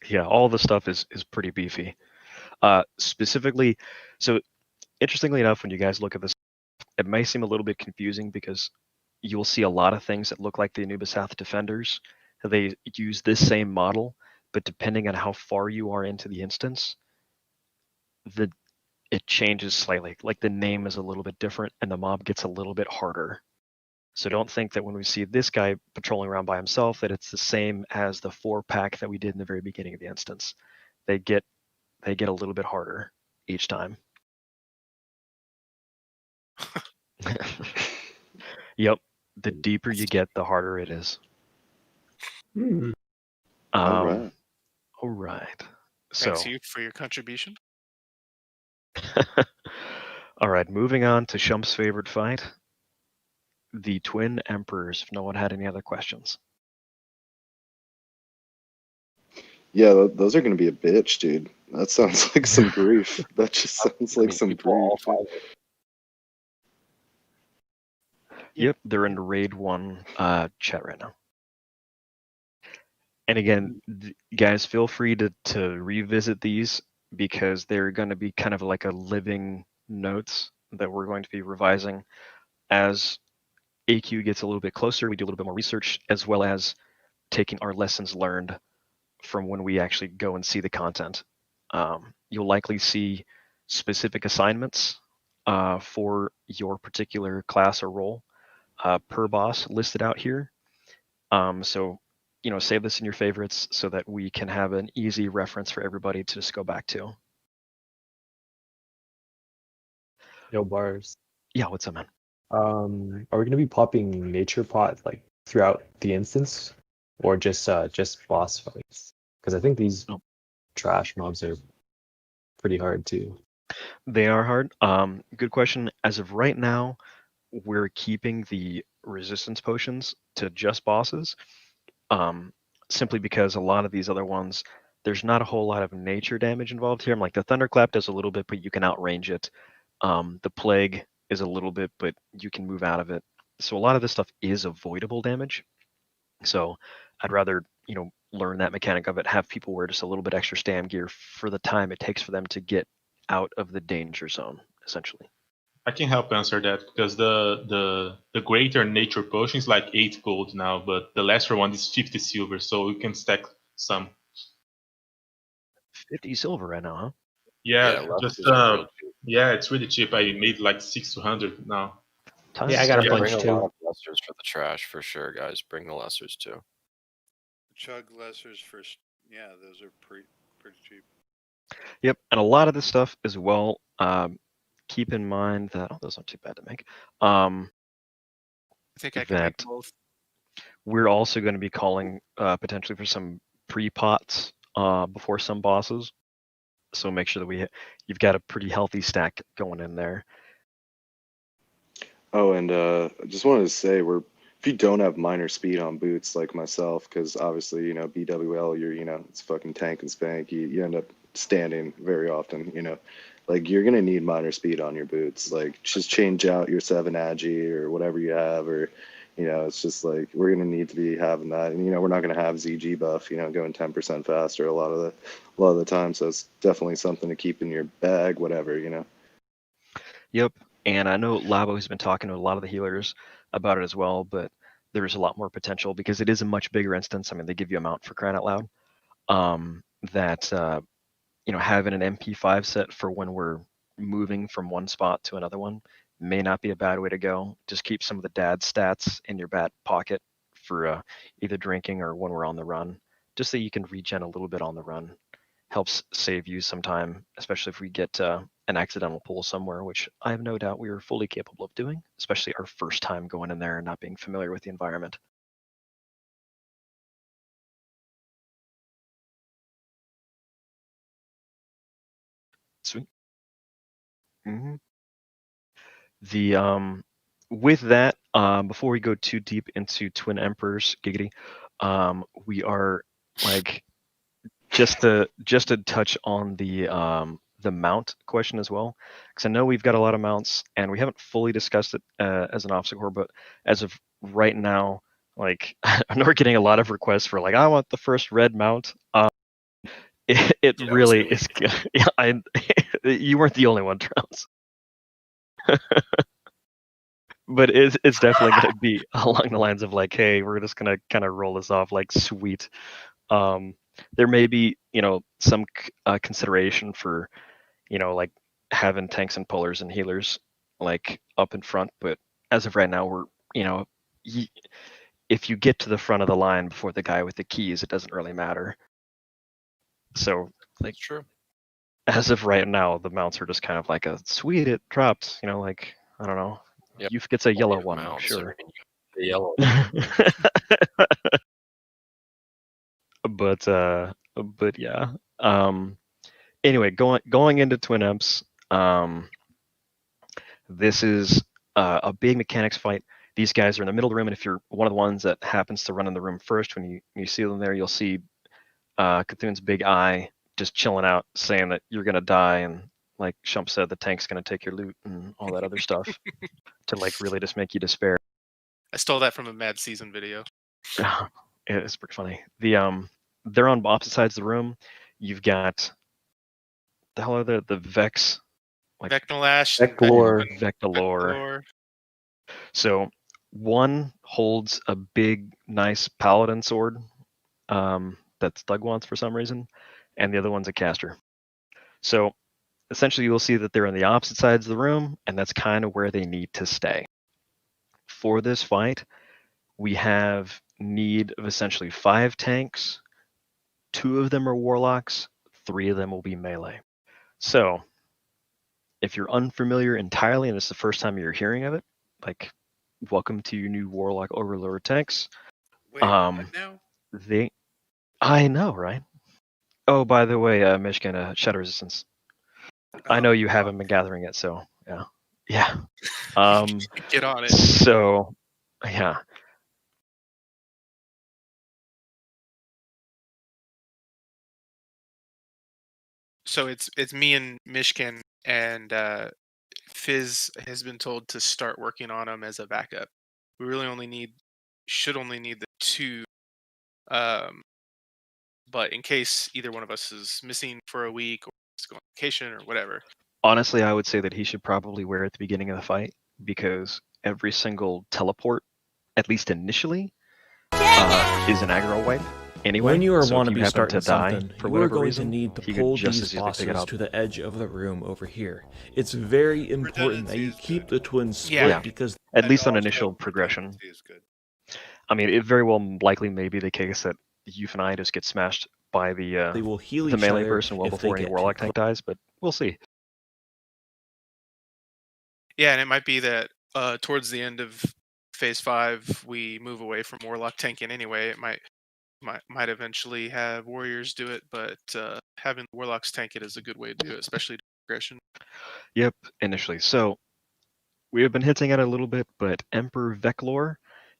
Yeah, all the stuff is pretty beefy. Specifically, so interestingly enough, when you guys look at this, it may seem a little bit confusing because you'll see a lot of things that look like the Anubisath defenders. They use this same model, but depending on how far you are into the instance, it changes slightly. Like the name is a little bit different and the mob gets a little bit harder. So don't think that when we see this guy patrolling around by himself that it's the same as the 4-pack that we did in the very beginning of the instance. They get a little bit harder each time. Yep. The deeper you get, the harder it is. All right. All right. Thanks So, you for your contribution. all right, moving on to Shump's favorite fight, the Twin Emperors. If no one had any other questions. Yeah, those are going to be a bitch, dude. That sounds like some grief. That just sounds like some grief. Yep, they're in Raid 1 chat right now. And again, guys, feel free to revisit these because they're going to be kind of like a living notes that we're going to be revising as AQ gets a little bit closer. We do a little bit more research as well as taking our lessons learned from when we actually go and see the content. You'll likely see specific assignments for your particular class or role per boss listed out here. So, save this in your favorites so that we can have an easy reference for everybody to just go back to. Yo, Bars. Yeah, what's up, man? Are we gonna be popping nature pot like throughout the instance, or just boss fights? Because I think these trash mobs are pretty hard too. They are hard. Good question. As of right now, we're keeping the resistance potions to just bosses, simply because a lot of these other ones, there's not a whole lot of nature damage involved here. I'm like the Thunderclap does a little bit, but you can outrange it. The Plague is a little bit, but you can move out of it. So a lot of this stuff is avoidable damage. So I'd rather, learn that mechanic of it, have people wear just a little bit extra stam gear for the time it takes for them to get out of the danger zone, essentially. I can help answer that because the greater nature potion is like 8 gold now, but the lesser one is 50 silver, so you can stack some. 50 silver right now, huh? Yeah, it's really cheap. I made like 600 now. Yeah, I got a bunch bring too. a lot of lessers for the trash for sure, guys. Bring the lessers too. Chug lessers for those are pretty cheap. Yep, and a lot of this stuff as well. Keep in mind that those aren't too bad to make. I think I can make both. We're also going to be calling potentially for some pre-pots before some bosses. So make sure that you've got a pretty healthy stack going in there. Oh, and I just wanted to say, if you don't have minor speed on boots like myself, because obviously, BWL, it's fucking tank and spank. You end up standing very often, like you're going to need minor speed on your boots. Like just change out your 7 agi or whatever you have, or, it's just like, we're going to need to be having that. And, we're not going to have ZG buff, going 10% faster a lot of the time. So it's definitely something to keep in your bag, whatever, Yep. And I know Labo has been talking to a lot of the healers about it as well, but there's a lot more potential because it is a much bigger instance. I mean, they give you a mount for crying out loud. That having an MP5 set for when we're moving from one spot to another one may not be a bad way to go. Just keep some of the dad stats in your back pocket for either drinking or when we're on the run, just so you can regen a little bit on the run. Helps save you some time, especially if we get an accidental pull somewhere, which I have no doubt we are fully capable of doing, especially our first time going in there and not being familiar with the environment. Sweet. Mm-hmm. The with that, before we go too deep into Twin Emperors, giggity, we are like just to touch on the mount question as well, because I know we've got a lot of mounts and we haven't fully discussed it as an obstacle core, but as of right now, like I know we're getting a lot of requests for like I want the first red mount. It really is good. Yeah, you weren't the only one, Trounce. But it's definitely going to be along the lines of like, hey, we're just going to kind of roll this off like sweet. There may be, some consideration for, like having tanks and pullers and healers like up in front. But as of right now, we're, if you get to the front of the line before the guy with the keys, it doesn't really matter. So like, true. As of right now, the mounts are just kind of like a sweet, it dropped, like, I don't know. Yep. You gets a yellow one, Mounts, sure. The yellow. But yeah. Anyway, going into Twin Emps, this is a big mechanics fight. These guys are in the middle of the room, and if you're one of the ones that happens to run in the room first, when you see them there, you'll see Cthulhu's big eye just chilling out, saying that you're gonna die, and like Shump said, the tank's gonna take your loot and all that other stuff to like really just make you despair. I stole that from a Mad Season video. It's pretty funny. They're on opposite sides of the room. You've got the hell are the Vex, like Veklor. So one holds a big, nice paladin sword that Stug wants for some reason, and the other one's a caster. So essentially, you'll see that they're on the opposite sides of the room, and that's kind of where they need to stay. For this fight, we have need of essentially 5 tanks. 2 of them are warlocks, 3 of them will be melee. So if you're unfamiliar entirely and it's the first time you're hearing of it, like welcome to your new warlock overlord tanks. Wait, what now? I know, right? Oh, by the way, Michigan, Shadow Resistance. I know you haven't been gathering it, so yeah. Get on it. So yeah. So it's me and Mishkin, and Fizz has been told to start working on them as a backup. We really should only need the 2, but in case either one of us is missing for a week or is going on vacation or whatever. Honestly, I would say that he should probably wear it at the beginning of the fight, because every single teleport, at least initially, is an aggro wipe. Anyway, when you are so want to if be you happen starting to die something, for you are whatever going reason, to need to he pull could just these as easily pick it bosses up. to the edge of the room over here. It's very important that you keep the twins split because at least on initial progression. I mean, it very well likely may be the case that Youth and I just get smashed by the they will heal the each melee other person well if before they any get warlock too tank dies, but we'll see. Yeah, and it might be that towards the end of Phase 5, we move away from warlock tanking anyway. It might eventually have warriors do it, but having warlocks tank it is a good way to do it, especially progression. Yep, initially. So we have been hinting at it a little bit, but Emperor Veklor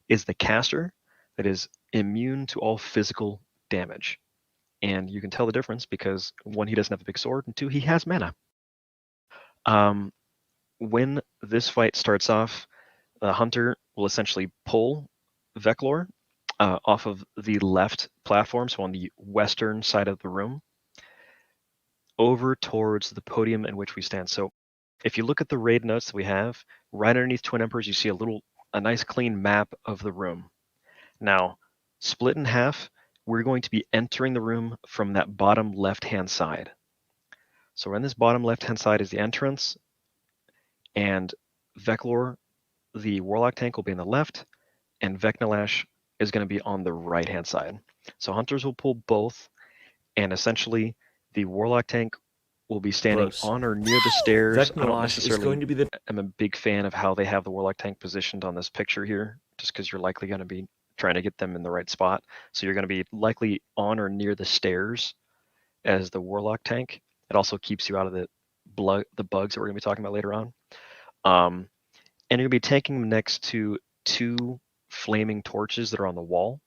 is the caster that is immune to all physical damage. And you can tell the difference because 1, he doesn't have a big sword, and 2, he has mana. When this fight starts off, the hunter will essentially pull Veklor off of the left platform, so on the western side of the room, over towards the podium in which we stand. So if you look at the raid notes that we have, right underneath Twin Emperors, you see a nice clean map of the room. Now, split in half, we're going to be entering the room from that bottom left-hand side. So on this bottom left-hand side is the entrance, and Veklor, the Warlock tank, will be on the left, and Vecnalash is going to be on the right-hand side. So Hunters will pull both, and essentially the Warlock tank will be standing Gross. on or near the stairs. I don't Vecnalash is necessarily. going to be the. I'm a big fan of how they have the Warlock tank positioned on this picture here, just because you're likely going to be trying to get them in the right spot. So you're going to be likely on or near the stairs as the Warlock tank. It also keeps you out of the bugs that we're going to be talking about later on. And you're going to be tanking them next to 2 flaming torches that are on the wall.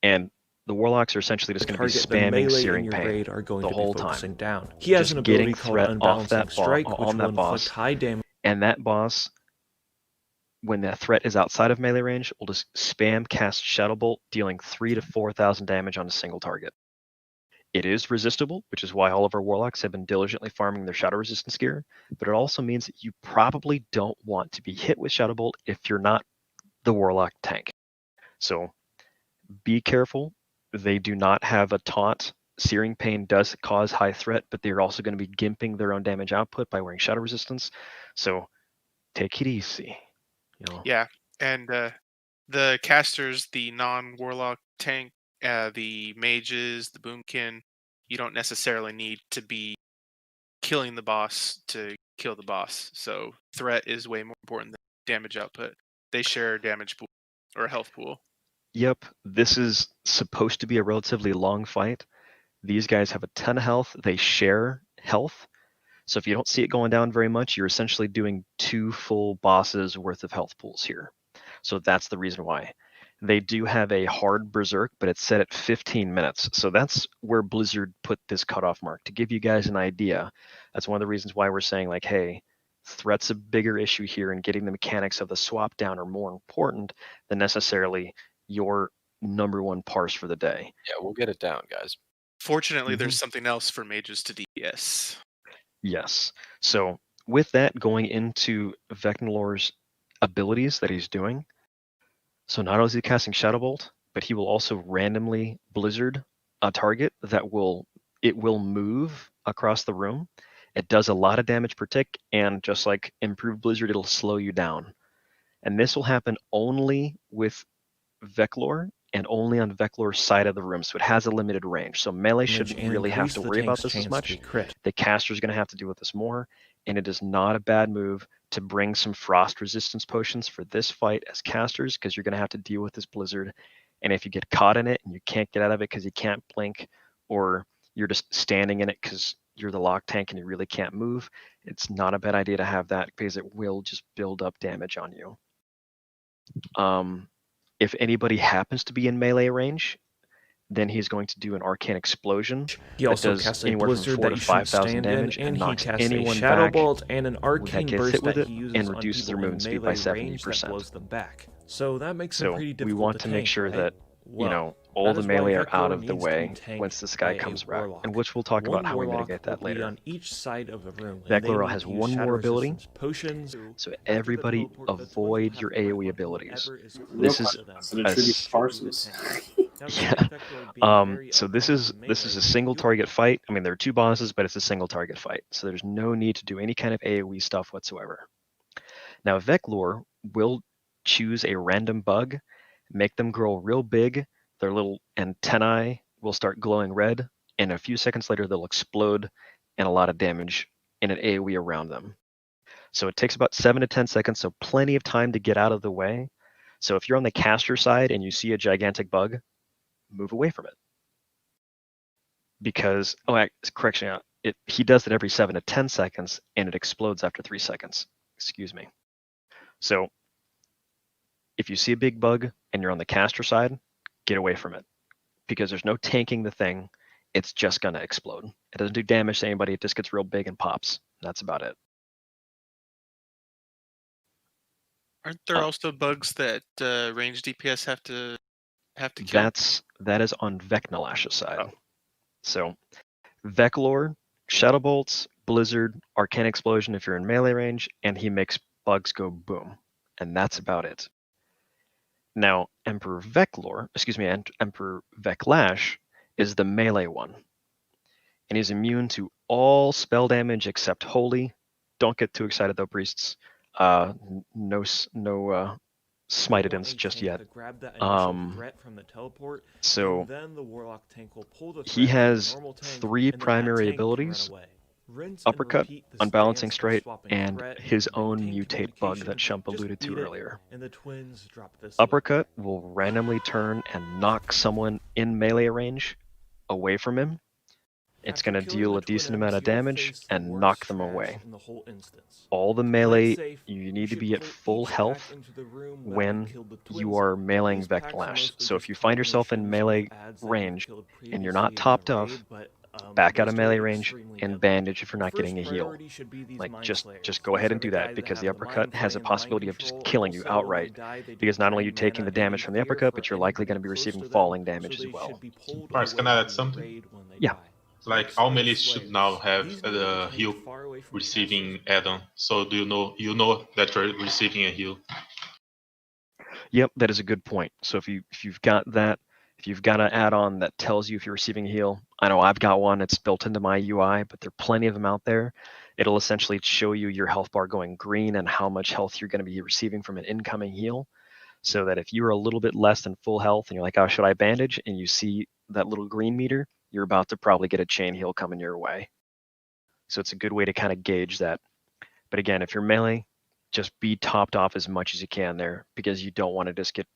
And the Warlocks are essentially just going to be spamming Searing Pain the whole time. Down. He has an ability called Unbalancing Strike, which on will that boss. inflict high damage. And that boss, when that threat is outside of melee range, will just spam cast Shadow Bolt, dealing 3,000 to 4,000 damage on a single target. It is resistible, which is why all of our Warlocks have been diligently farming their Shadow Resistance gear, but it also means that you probably don't want to be hit with Shadow Bolt if you're not the Warlock tank. So be careful. They do not have a taunt. Searing Pain does cause high threat, but they're also going to be gimping their own damage output by wearing Shadow Resistance. So take it easy. Yeah, and the casters, the non-Warlock tank, the mages, the boomkin, you don't necessarily need to be killing the boss to kill the boss. So threat is way more important than damage output. They share damage pool or health pool. Yep, this is supposed to be a relatively long fight. These guys have a ton of health. They share health. So if you don't see it going down very much, you're essentially doing 2 full bosses worth of health pools here. So that's the reason why. They do have a hard berserk, but it's set at 15 minutes. So that's where Blizzard put this cutoff mark, to give you guys an idea. That's one of the reasons why we're saying, like, hey, threat's a bigger issue here, and getting the mechanics of the swap down are more important than necessarily your number 1 parse for the day. Yeah, we'll get it down, guys. Fortunately, there's something else for mages to DPS. Yes. So with that, going into Vecnalor's abilities that he's doing, so not only is he casting Shadow Bolt, but he will also randomly Blizzard a target that will move across the room. It does a lot of damage per tick, and just like Improved Blizzard, it'll slow you down. And this will happen only with Veklor and only on Veklor's side of the room, so it has a limited range. So melee shouldn't really have to worry about this as much. The caster's going to have to deal with this more, and it is not a bad move to bring some frost resistance potions for this fight as casters, because you're going to have to deal with this blizzard. And if you get caught in it and you can't get out of it because you can't blink, or you're just standing in it because you're the lock tank and you really can't move, it's not a bad idea to have that, because it will just build up damage on you. If anybody happens to be in melee range, then he's going to do an Arcane Explosion. He also casts a blizzard that you should stand in, and he casts a Shadow Bolt and an Arcane Burst that he uses and reduces their movement speed by 70%. Blows them back. So that makes them pretty difficult. We want to make sure that all the melee are out of the way once this guy comes around, and which we'll talk about how we mitigate that later. On each side of the room. Veklor has 1 more ability, so everybody avoid your AoE abilities. This is so this is a single target fight. I mean, there are 2 bosses, but it's a single target fight, so there's no need to do any kind of AoE stuff whatsoever. Now Veklor will choose a random bug, make them grow real big. Their little antennae will start glowing red, and a few seconds later they'll explode, and a lot of damage in an AoE around them. So it takes about 7 to 10 seconds, so plenty of time to get out of the way. So if you're on the caster side and you see a gigantic bug, move away from it. Because, correction, he does it every 7 to 10 seconds, and it explodes after 3 seconds. Excuse me. So if you see a big bug and you're on the caster side, get away from it, because there's no tanking the thing. It's just going to explode. It doesn't do damage to anybody. It just gets real big and pops. That's about it. Aren't there also bugs that range DPS have to kill? That is on Vecnalash's side. So Veklor, Shadow Bolts, Blizzard, Arcane Explosion if you're in melee range, and he makes bugs go boom. And that's about it. Now, Emperor Veklor, Emperor Veklash is the melee one. And he's immune to all spell damage except Holy. Don't get too excited though, priests. No smitedance just yet. Grab that initial threat from the teleport, So and then the Warlock tank will pull the he threat from has the normal tank, 3 and then that primary tank can run abilities. away. Rinse and Uppercut, repeat this Unbalancing dance of Strike, swapping and threat his and own maintain mutate bug that communication. Shump alluded Just to beat it, earlier. and the twins drop this. Uppercut will randomly turn and knock someone in melee range away from him. It's going to deal a decent amount of damage and knock them away. In the whole instance. All the To play melee, it safe, you need to should be at pull full each pack health into the room that when killed the you twins are in. meleeing These packs are Veklash. mostly So if just you find yourself in combinations melee of adds that range you've killed and you're not previously in the topped off, raid, but, back they're out of still melee range extremely and deadly. bandage if you're Your not getting a first heal. priority should be these Like mind just slayers. go These ahead are and the do that guys because that the have the uppercut mind has play a and the mind possibility of just control, killing you also when they outright. die, they Because not only are you drain taking mana the and damage leave from the fear uppercut, for but you're likely anybody going to be close receiving to them, falling so damage they as well. should be pulled Mars, can away I add from the something? raid when they Yeah. die. Like Next all are the melee should now slayers. have These move the the tank heal far away from the receiving casters. add-on. So do you know that you're receiving a heal? Yep, that is a good point. So if you've got that, if you've got an add-on that tells you if you're receiving a heal, I know I've got one. It's built into my UI, but there are plenty of them out there. It'll essentially show you your health bar going green and how much health you're going to be receiving from an incoming heal. So that if you're a little bit less than full health and you're like, oh, should I bandage? And you see that little green meter, you're about to probably get a chain heal coming your way. So it's a good way to kind of gauge that. But again, if you're melee, just be topped off as much as you can there because you don't want to just get,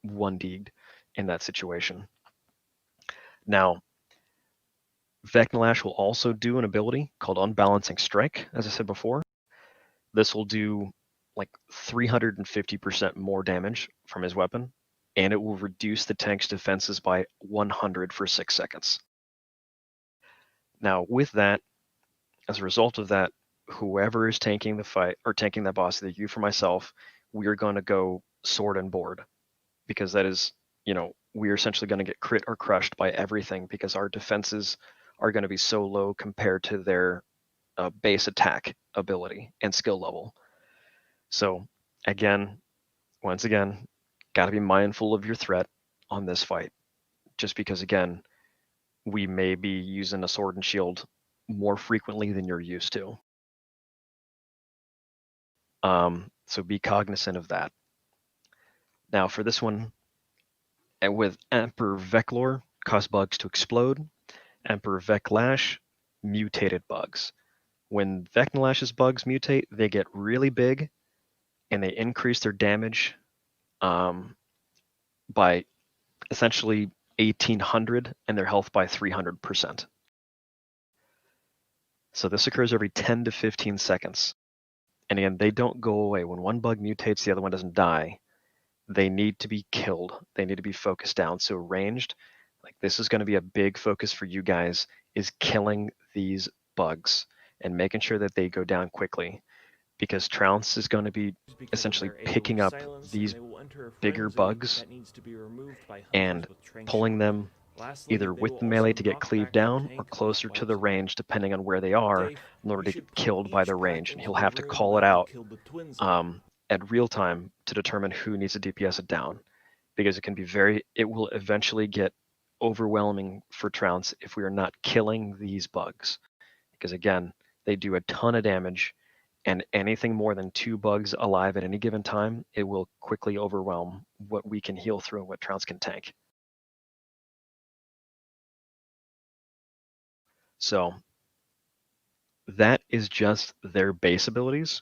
one deeged in that situation. Now, Veklor will also do an ability called Unbalancing Strike, as I said before. This will do like 350% more damage from his weapon, and it will reduce the tank's defenses by 100 for 6 seconds. Now, with that, as a result of that, whoever is tanking the fight or tanking that boss, either you or myself, we are going to go sword and board because that is, we're essentially going to get crit or crushed by everything because our defenses are going to be so low compared to their base attack ability and skill level. So once again, got to be mindful of your threat on this fight just because, again, we may be using a sword and shield more frequently than you're used to. So be cognizant of that. Now for this one, and with Emperor Veklor, cause bugs to explode. Emperor Veklash, mutated bugs. When Veklash's bugs mutate, they get really big, and they increase their damage by essentially 1,800 and their health by 300%. So this occurs every 10 to 15 seconds. And again, they don't go away. When one bug mutates, the other one doesn't die. They need to be killed. They need to be focused down. So ranged, like this is going to be a big focus for you guys, is killing these bugs and making sure that they go down quickly. Because Trounce is going to be essentially picking up these bigger bugs and pulling them either with the melee to get cleaved down or closer to the range depending on where they are in order to get killed by the range. And he'll have to call it out at real time to determine who needs to DPS it down because it will eventually get overwhelming for Trounce if we are not killing these bugs. Because again, they do a ton of damage, and anything more than 2 bugs alive at any given time, it will quickly overwhelm what we can heal through and what Trounce can tank. So that is just their base abilities.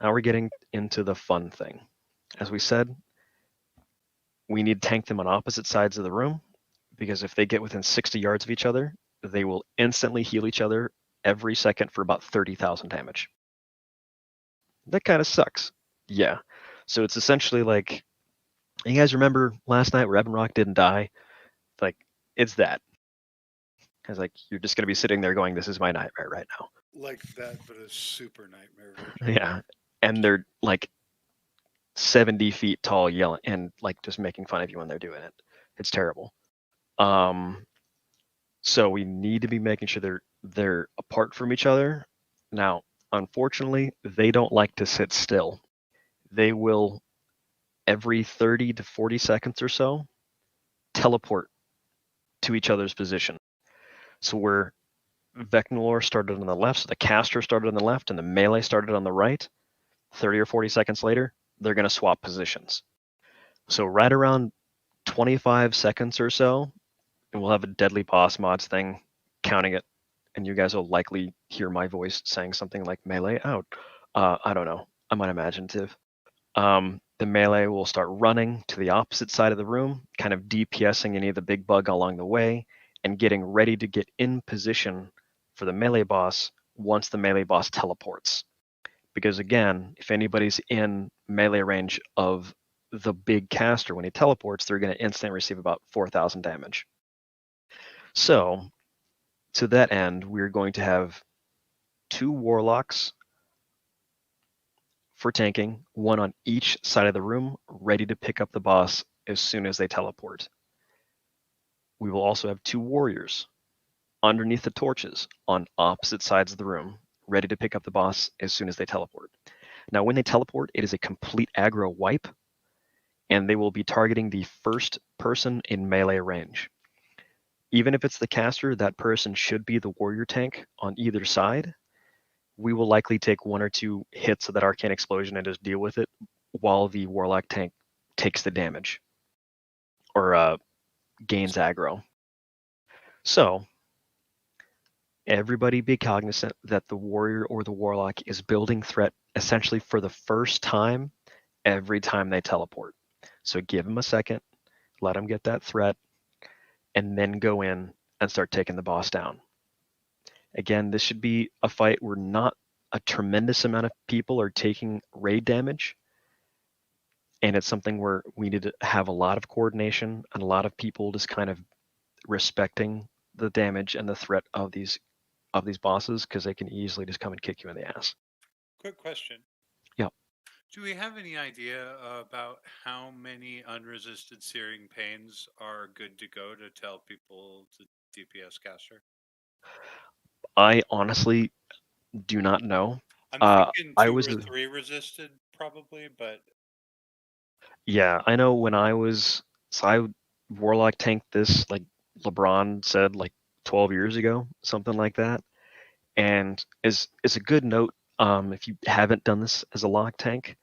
Now we're getting into the fun thing. As we said, we need to tank them on opposite sides of the room because if they get within 60 yards of each other, they will instantly heal each other every second for about 30,000 damage. That kind of sucks. Yeah. So it's essentially like, you guys remember last night where Evan Rock didn't die? Like, it's that. It's like, you're just going to be sitting there going, this is my nightmare right now. Like that, but a super nightmare version. Yeah. And they're like 70 feet tall yelling and like just making fun of you when they're doing it. It's terrible. So we need to be making sure they're apart from each other. Now, unfortunately, they don't like to sit still. They will, every 30 to 40 seconds or so, teleport to each other's position. So where Veklor started on the left, so the caster started on the left, and the melee started on the right, 30 or 40 seconds later, they're going to swap positions. So right around 25 seconds or so, and we'll have a deadly boss mods thing counting it, and you guys will likely hear my voice saying something like melee out. I don't know. I'm unimaginative. The melee will start running to the opposite side of the room, kind of DPSing any of the big bug along the way, and getting ready to get in position for the melee boss once the melee boss teleports. Because again, if anybody's in melee range of the big caster when he teleports, they're going to instantly receive about 4,000 damage. So, to that end, we're going to have 2 warlocks for tanking, 1 on each side of the room, ready to pick up the boss as soon as they teleport. We will also have 2 warriors underneath the torches on opposite sides of the room, ready to pick up the boss as soon as they teleport. Now, when they teleport, it is a complete aggro wipe, and they will be targeting the first person in melee range. Even if it's the caster, that person should be the warrior tank on either side. We will likely take 1 or 2 hits of that arcane explosion and just deal with it while the warlock tank takes the damage or gains aggro. So everybody be cognizant that the warrior or the warlock is building threat essentially for the first time every time they teleport. So give them a second, let them get that threat, and then go in and start taking the boss down. Again, this should be a fight where not a tremendous amount of people are taking raid damage, and it's something where we need to have a lot of coordination and a lot of people just kind of respecting the damage and the threat of these bosses, because they can easily just come and kick you in the ass. Quick question. Yeah. Do we have any idea about how many unresisted searing pains are good to go to tell people to DPS caster? I honestly do not know. I'm thinking 2 or 3 resisted probably, but yeah, I know when I Warlock tanked this, like LeBron said, like 12 years ago, something like that. And is a good note, if you haven't done this as a lock tank,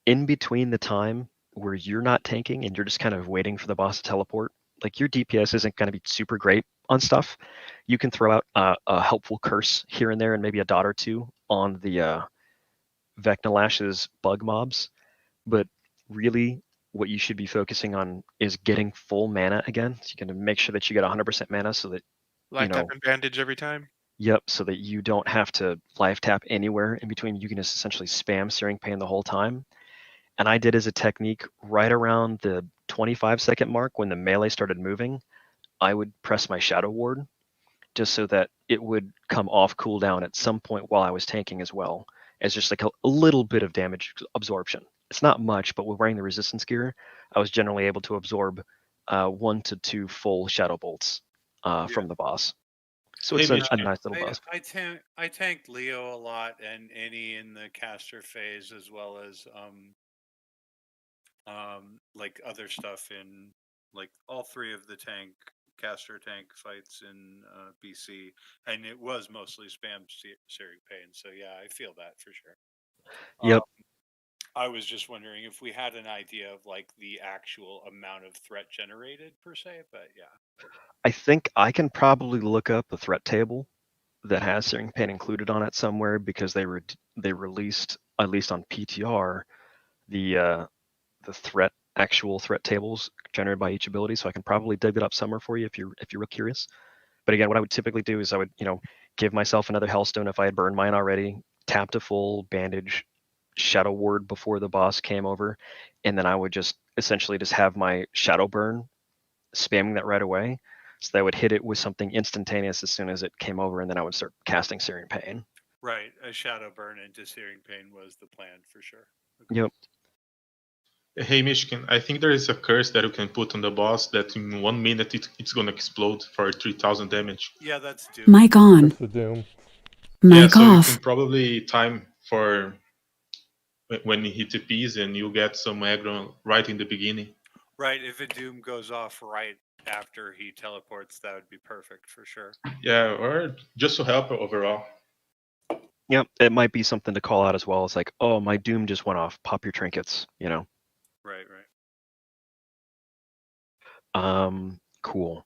in between the time where you're not tanking and you're just kind of waiting for the boss to teleport, like your DPS isn't going to be super great on stuff. You can throw out a helpful curse here and there and maybe a dot or 2 on the Veklor's bug mobs, but really what you should be focusing on is getting full mana again. So you're going to make sure that you get 100% mana so that Life tap and bandage every time. Yep, so that you don't have to life tap anywhere in between. You can just essentially spam Searing Pain the whole time. And I did as a technique right around the 25-second mark when the melee started moving, I would press my Shadow Ward just so that it would come off cooldown at some point while I was tanking as well, as just like a little bit of damage absorption. It's not much, but with wearing the resistance gear, I was generally able to absorb 1 to 2 full Shadow Bolts from the boss. So it's a nice little boss. I tanked Leo a lot and any in the caster phase, as well as like other stuff in like all 3 of the caster tank fights in BC, and it was mostly spam Searing Pain. So yeah, I feel that for sure. Yep. I was just wondering if we had an idea of like the actual amount of threat generated per se, but yeah. I think I can probably look up the threat table that has Searing Pain included on it somewhere, because they released, at least on PTR, the actual threat tables generated by each ability. So I can probably dig it up somewhere for you if you're real curious. But again, what I would typically do is I would give myself another Hellstone if I had burned mine already, tap to full, bandage, Shadow Ward before the boss came over, and then I would just essentially just have my Shadow Burn, spamming that right away, so that I would hit it with something instantaneous as soon as it came over, and then I would start casting Searing Pain. Right, a Shadow Burn into Searing Pain was the plan for sure. Yep. Hey, Michigan, I think there is a curse that you can put on the boss that in 1 minute it's gonna explode for 3,000 damage. Yeah, that's Doom. Mic on. That's the Doom. Yeah, Mic so you off. can probably time for when he TPs and you get some aggro right in the beginning. Right, if a Doom goes off right after he teleports, that would be perfect for sure. Yeah, or just to help overall. Yep, it might be something to call out as well. It's like, oh, my Doom just went off. Pop your trinkets, you know. Right. Cool.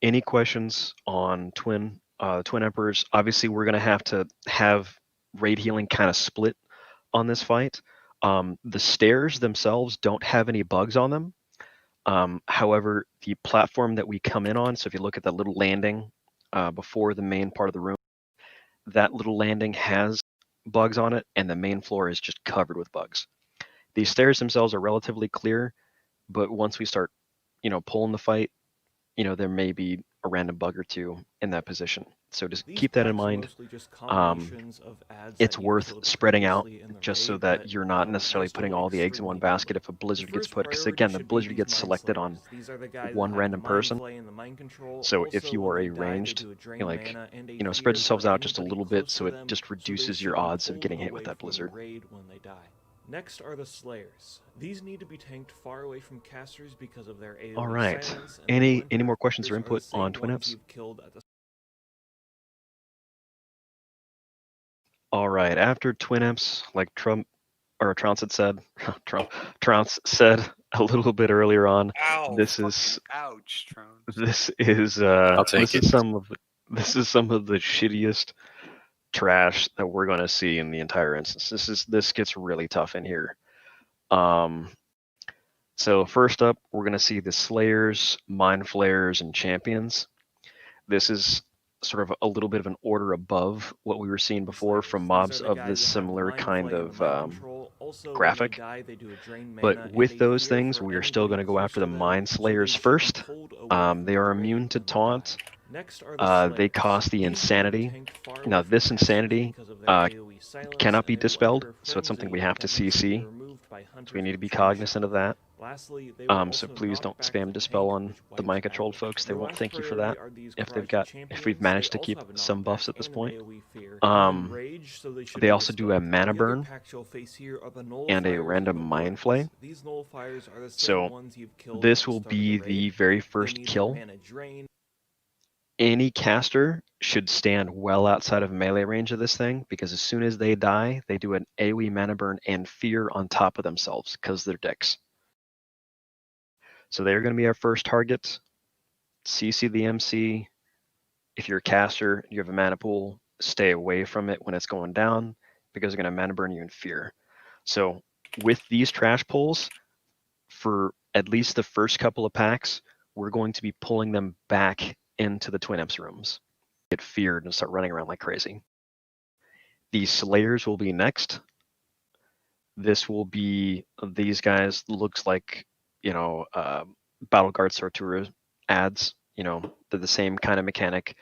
Any questions on Twin Emperors? Obviously, we're gonna have to have raid healing kind of split on this fight. The stairs themselves don't have any bugs on them. However, the platform that we come in on, so if you look at the little landing before the main part of the room, that little landing has bugs on it, and the main floor is just covered with bugs. These stairs themselves are relatively clear, but once we start, pulling the fight, there may be a random bug or two in that position. So just keep that in mind. It's worth spreading out just so that you're not necessarily putting all the eggs in one basket if a blizzard gets put, because again, the blizzard gets selected on one random person. So if you are a ranged, spread yourselves out just a little bit so it just reduces your odds of getting hit with that blizzard. Next are the Slayers. These need to be tanked far away from casters because of their AoE All right. silence. Any more questions or input on Twin Eps? All right. After Twin Eps, like Trounce had said, Trounce said a little bit earlier on, Ow, this is Trounce. this is some of the shittiest trash that we're going to see in the entire instance. This gets really tough in here. So first up, we're going to see the Slayers, Mind Flayers, and Champions. This is sort of a little bit of an order above what we were seeing before from mobs of this similar kind of graphic. But with those things, we are still going to go after the Mind Slayers first. They are immune to taunt. They cost the Insanity. Now, this Insanity cannot be dispelled, so it's something we have to CC. So we need to be cognizant of that. So please don't spam dispel on the mind controlled folks. They won't thank you for that if we've managed to keep some buffs at this point. They also do a mana burn and a random mind flay. So this will be the very first kill. Any caster should stand well outside of melee range of this thing, because as soon as they die, they do an AoE mana burn and fear on top of themselves because they're dicks. So they're going to be our first target. CC the MC. If you're a caster, you have a mana pool, stay away from it when it's going down, because they're going to mana burn you in fear. So with these trash pulls, for at least the first couple of packs, we're going to be pulling them back into the Twin Eps rooms. Get feared and start running around like crazy. The Slayers will be next. This will be these guys. Looks like Battleguard Sartura ads. They're the same kind of mechanic.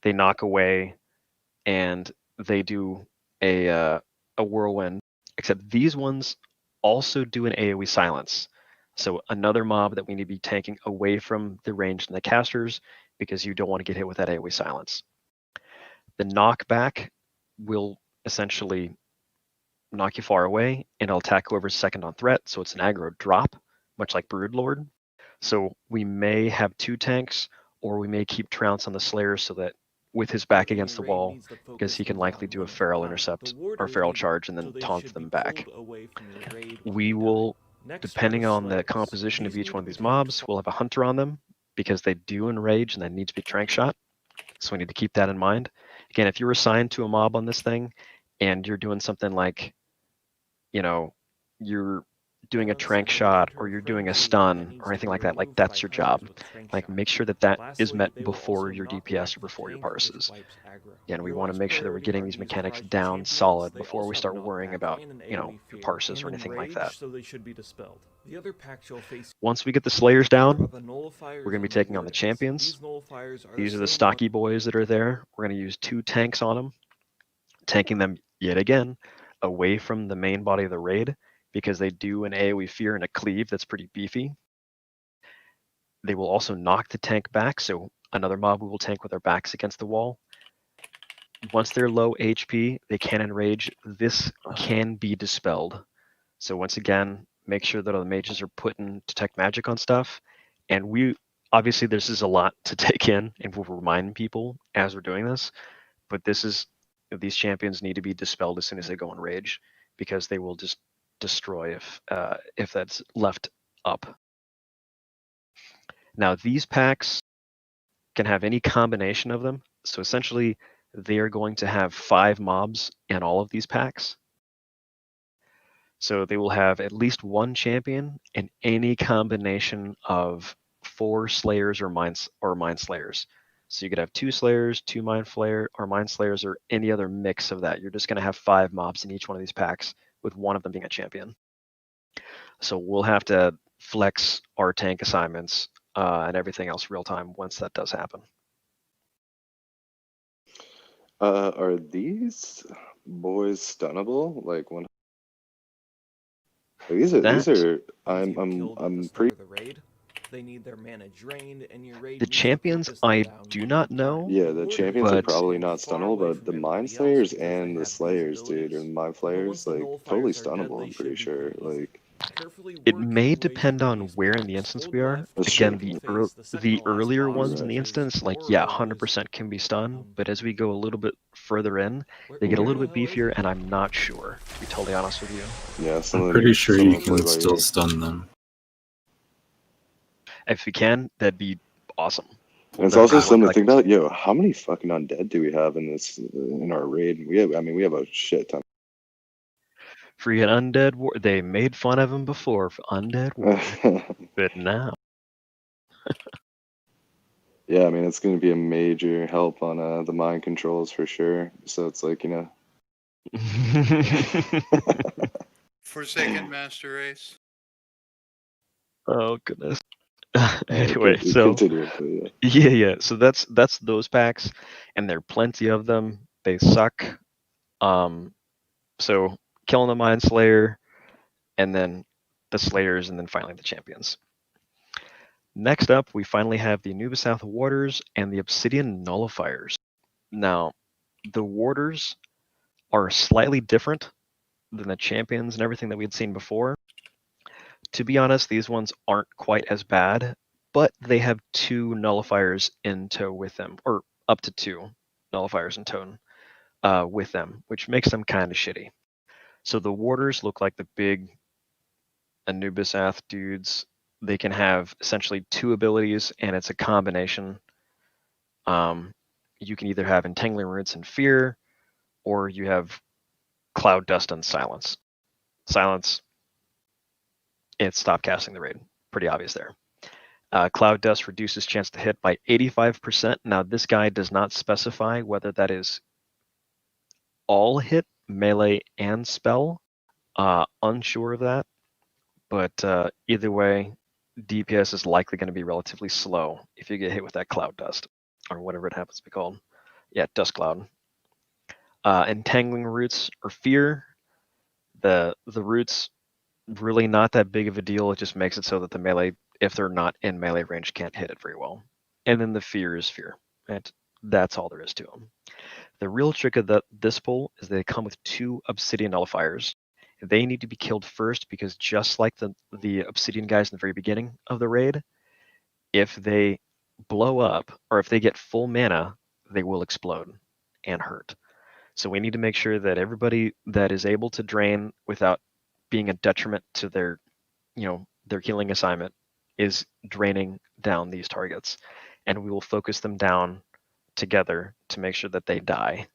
They knock away, and they do a whirlwind. Except these ones also do an AoE silence. So another mob that we need to be tanking away from the ranged and the casters, because you don't want to get hit with that AoE silence. The knockback will essentially knock you far away, and it'll attack whoever's second on threat, so it's an aggro drop, much like Broodlord. So we may have two tanks, or we may keep Trounce on the Slayer so that with his back against the wall, because he can likely do a feral intercept or feral charge and then taunt them back. We will, depending on the composition of each one of these mobs, we'll have a hunter on them, because they do enrage and they need to be trank shot. So we need to keep that in mind. Again, if you're assigned to a mob on this thing and you're doing something like, you're doing a trank shot or you're doing a stun or anything like that, like that's your job. Like make sure that is met before your DPS or before your parses. Again, we want to make sure that we're getting these mechanics down solid before we start worrying about, your parses or anything like that. Once we get the Slayers down, we're going to be taking on the Champions. These are the stocky boys that are there. We're going to use 2 tanks on them, tanking them yet again away from the main body of the raid, because they do an AoE fear and a cleave that's pretty beefy. They will also knock the tank back, so another mob we will tank with our backs against the wall. Once they're low HP, they can enrage. This can be dispelled. So once again, make sure that all the mages are putting detect magic on stuff. And we, obviously this is a lot to take in, and we'll remind people as we're doing this, but these champions need to be dispelled as soon as they go enrage, because they will just destroy if that's left up. Now these packs can have any combination of them. So essentially, they are going to have 5 mobs in all of these packs. So they will have at least 1 champion and any combination of 4 slayers or mind slayers. So you could have 2 slayers, 2 mind slayers, or any other mix of that. You're just going to have 5 mobs in each one of these packs, with one of them being a champion. So we'll have to flex our tank assignments and everything else real time once that does happen. Are these boys stunnable? Like one? These are. I'm pretty. The raid, they need their mana drained, and your raid The champions I do not know. Yeah, the champions are but probably not stunnable, but the mind slayers and the slayers, dude, and mind flayers, like totally stunnable. I'm pretty sure. Like. It may depend on where in the instance we are. Again, the earlier ones in the instance, like, yeah, 100% can be stunned, but as we go a little bit further in, they get a little bit beefier, and I'm not sure, to be totally honest with you. Yeah, I'm pretty sure you can still stun them. If we can, that'd be awesome. And it's also something to think about. Yo, how many fucking undead do we have in our raid? We have a shit ton. Free an undead war. They made fun of him before for undead war, but now. Yeah, I mean, it's going to be a major help on the mind controls for sure. So it's like, Forsaken Master Race. Oh goodness. Anyway, so yeah. So that's those packs, and there are plenty of them. They suck. So killing the Mind Slayer, and then the Slayers, and then finally the champions. Next up, we finally have the Anubis Warders and the Obsidian Nullifiers. Now, the Warders are slightly different than the champions and everything that we had seen before. To be honest, these ones aren't quite as bad, but they have 2 nullifiers in tow with them, or up to 2 nullifiers in tow with them, which makes them kind of shitty. So the Warders look like the big Anubis dudes. They can have essentially 2 abilities, and it's a combination. You can either have Entangling Roots and Fear, or you have Cloud Dust and Silence. Silence, it's stop casting the raid. Pretty obvious there. Cloud Dust reduces chance to hit by 85%. Now, this guy does not specify whether that is all hit, melee, and spell. Unsure of that. But either way, DPS is likely going to be relatively slow if you get hit with that Cloud Dust, or whatever it happens to be called. Yeah, Dust Cloud. Entangling Roots or Fear. The roots, really not that big of a deal. It just makes it so that the melee, if they're not in melee range, can't hit it very well. And then the Fear is Fear. And that's all there is to them. The real trick of this pull is they come with 2 Obsidian Nullifiers. They need to be killed first, because just like the Obsidian guys in the very beginning of the raid, if they blow up, or if they get full mana, they will explode and hurt. So we need to make sure that everybody that is able to drain without being a detriment to their healing assignment is draining down these targets. And we will focus them down together to make sure that they die.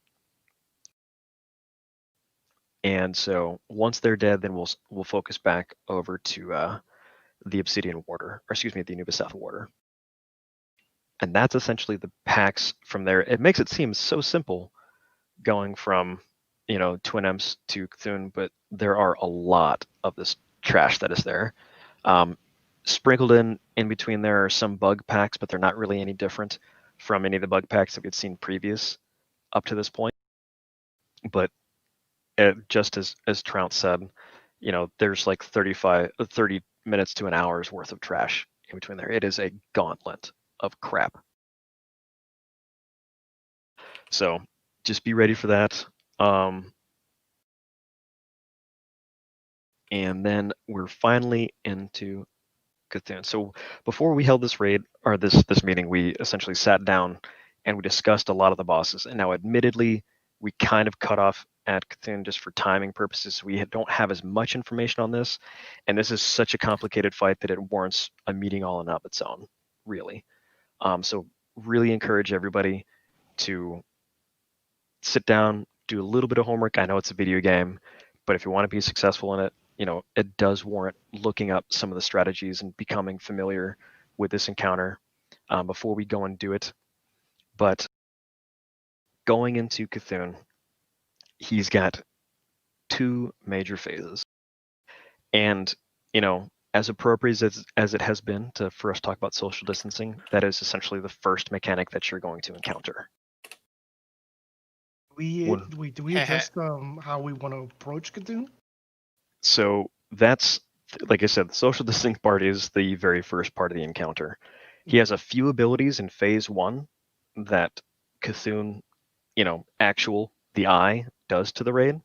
And so once they're dead, then we'll focus back over to the Obsidian Warder, or excuse me, the Anubis Warder. And that's essentially the packs from there. It makes it seem so simple going from, Twin Imps to Cthulhu, but there are a lot of this trash that is there. Sprinkled in between there are some bug packs, but they're not really any different from any of the bug packs that we'd seen previous up to this point. But just as Trout said, there's like 30 minutes to an hour's worth of trash in between there. It is a gauntlet of crap. So just be ready for that. And then we're finally into Cthulhu. So before we held this raid or this meeting, we essentially sat down and we discussed a lot of the bosses. And now, admittedly, we kind of cut off at Cthulhu just for timing purposes. We don't have as much information on this, and this is such a complicated fight that it warrants a meeting all in of its own, really. So really encourage everybody to sit down, do a little bit of homework. I know it's a video game, but if you want to be successful in it, it does warrant looking up some of the strategies and becoming familiar with this encounter before we go and do it. But going into Cthulhu, he's got 2 major phases. And, as appropriate as it has been for us to talk about social distancing, that is essentially the first mechanic that you're going to encounter. Do we address how we want to approach Cthulhu? So that's, like I said, the social distancing part is the very first part of the encounter. He has a few abilities in phase 1 that Cthulhu, the eye, does to the raid.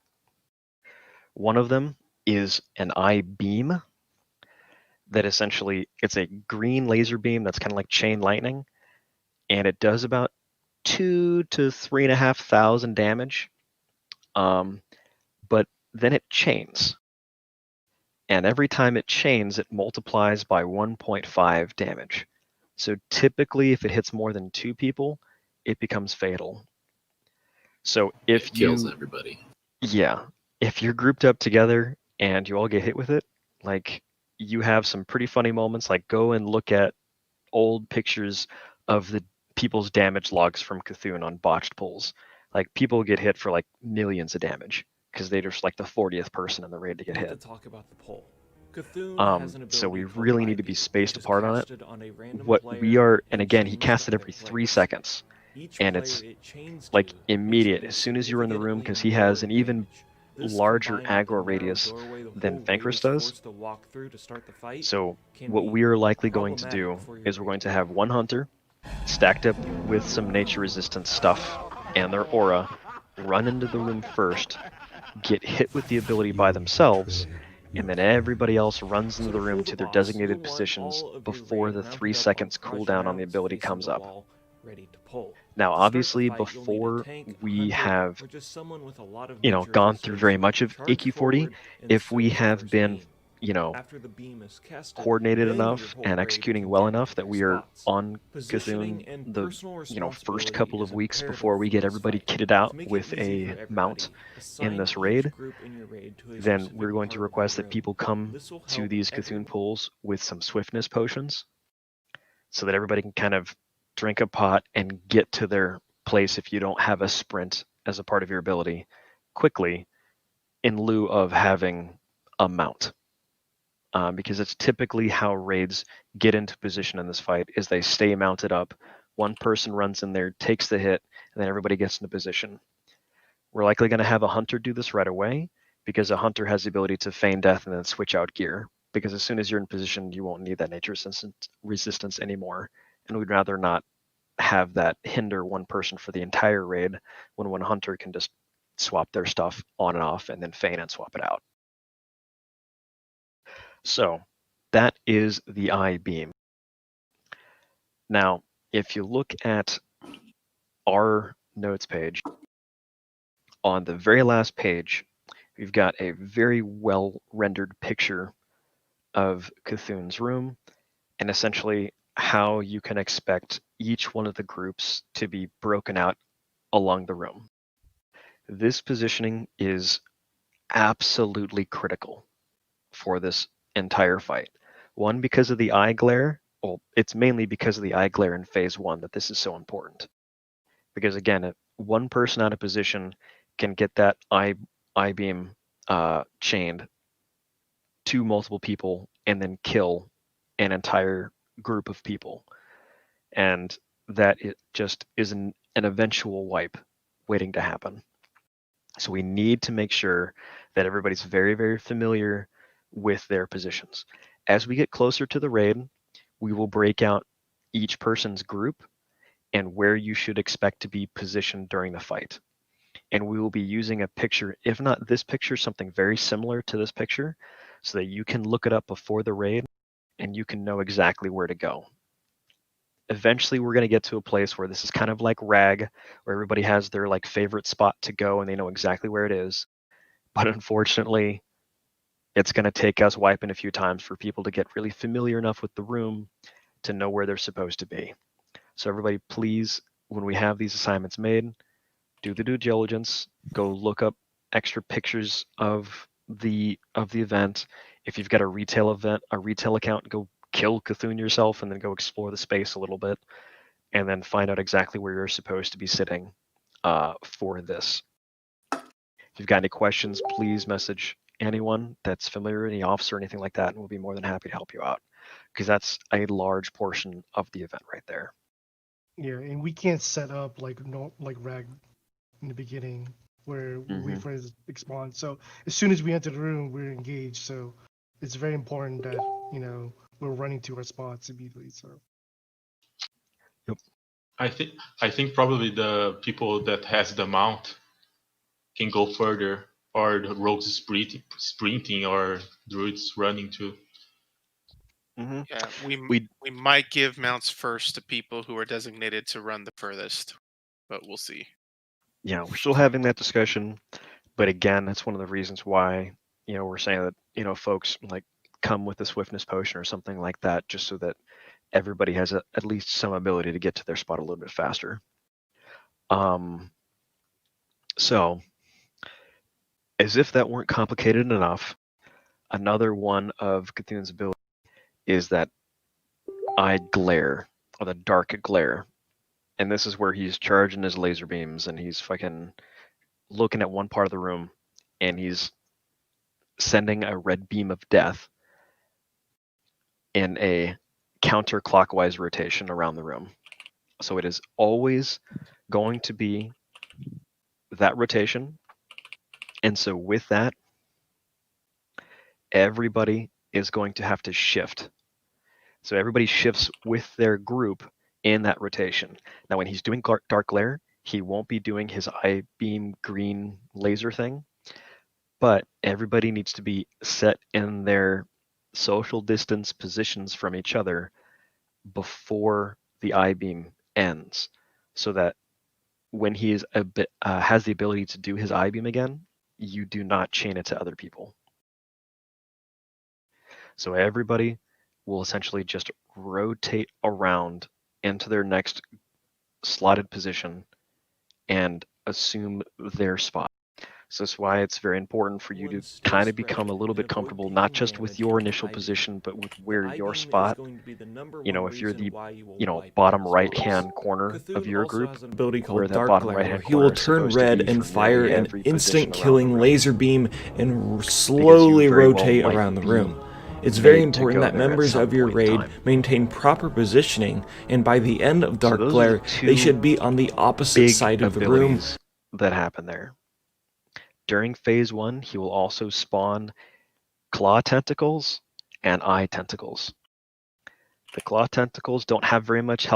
One of them is an eye beam that essentially, it's a green laser beam that's kind of like chain lightning, and it does about 2,000 to 3,500 damage. But then it chains. And every time it chains, it multiplies by 1.5 damage. So typically, if it hits more than 2 people, it becomes fatal. So if it kills everybody. Yeah. If you're grouped up together and you all get hit with it, like, you have some pretty funny moments. Like, go and look at old pictures of the people's damage logs from Cthulhu on botched pulls. Like, people get hit for like millions of damage because they're just like the 40th person in the raid to get hit. To talk about the poll. Cthulhu So we really need to be spaced apart on it. What we are, and again, he casts it every 3 seconds, and it's like immediate as soon as you're in the room, because he has an even larger aggro radius than Fenris does. So what we are likely going to do is we're going to have one hunter stacked up with some nature resistance stuff and their aura, run into the room first, get hit with the ability by themselves, and then everybody else runs into the room to their designated positions before the 3 seconds cooldown on the ability comes up. Now, obviously, before we have, gone through very much of AQ40, if we have been, coordinated enough and executing well enough that we are on Cthulhu the, first couple of weeks before we get everybody kitted out with a mount in this raid, then we're going to request that people come to these Cthulhu pools with some swiftness potions so that everybody can kind of drink a pot and get to their place if you don't have a sprint as a part of your ability quickly, in lieu of having a mount. Because it's typically how raids get into position in this fight, is they stay mounted up. One person runs in there, takes the hit, and then everybody gets into position. We're likely going to have a hunter do this right away, because a hunter has the ability to feign death and then switch out gear. Because as soon as you're in position, you won't need that nature resistance anymore. And we'd rather not have that hinder one person for the entire raid, when one hunter can just swap their stuff on and off and then feign and swap it out. So that is the eye beam. Now, if you look at our notes page, on the very last page, we've got a very well rendered picture of Cthulhu's room, and essentially how you can expect each one of the groups to be broken out along the room. This positioning is absolutely critical for this entire fight. One, because of the eye glare. Well, it's mainly because of the eye glare in phase 1 that this is so important. Because again, one person out of position can get that eye beam chained to multiple people and then kill an entire group of people. And that it just is an eventual wipe waiting to happen. So we need to make sure that everybody's very, very familiar with their positions. As we get closer to the raid, we will break out each person's group and where you should expect to be positioned during the fight. And we will be using a picture, if not this picture, something very similar to this picture, so that you can look it up before the raid and you can know exactly where to go. Eventually, we're going to get to a place where this is kind of like RAG, where everybody has their like favorite spot to go and they know exactly where it is. But unfortunately, it's going to take us wiping a few times for people to get really familiar enough with the room to know where they're supposed to be. So everybody, please, when we have these assignments made, do the due diligence, go look up extra pictures of the event. If you've got a retail account, go kill Cthulhu yourself and then go explore the space a little bit and then find out exactly where you're supposed to be sitting for this. If you've got any questions, please message anyone that's familiar, any officer, anything like that, and we'll be more than happy to help you out because that's a large portion of the event right there. Yeah, and we can't set up like RAG in the beginning where we wait for it to spawn. So as soon as we enter the room, we're engaged. So it's very important that we're running to our spots immediately. So yep. I think probably the people that has the mount can go further, or the rogues sprinting, or druids running too. Yeah, we might give mounts first to people who are designated to run the furthest, but we'll see. Yeah, we're still having that discussion, but again, that's one of the reasons why we're saying that folks like come with a swiftness potion or something like that, just so that everybody has at least some ability to get to their spot a little bit faster. So, as if that weren't complicated enough, another one of Cthulhu's ability is that eye glare, or the dark glare. And this is where he's charging his laser beams and he's fucking looking at one part of the room and he's sending a red beam of death in a counterclockwise rotation around the room. So it is always going to be that rotation. And so with that, everybody is going to have to shift. So everybody shifts with their group in that rotation. Now, when he's doing dark glare, he won't be doing his eye beam green laser thing, but everybody needs to be set in their social distance positions from each other before the eye beam ends, so that when he is has the ability to do his eye beam again, you do not chain it to other people. So everybody will essentially just rotate around into their next slotted position and assume their spot. So that's why it's very important for you to kind of become a little bit comfortable, not just with your initial position, but with where your spot, if you're the, bottom right-hand corner of your group, where that bottom right-hand he will turn red and fire an instant-killing laser beam and slowly rotate around the room. It's very important that members of your raid maintain proper positioning, and by the end of Dark Glare, they should be on the opposite side of the room. That happen there. During phase 1, he will also spawn claw tentacles and eye tentacles. The claw tentacles don't have very much health.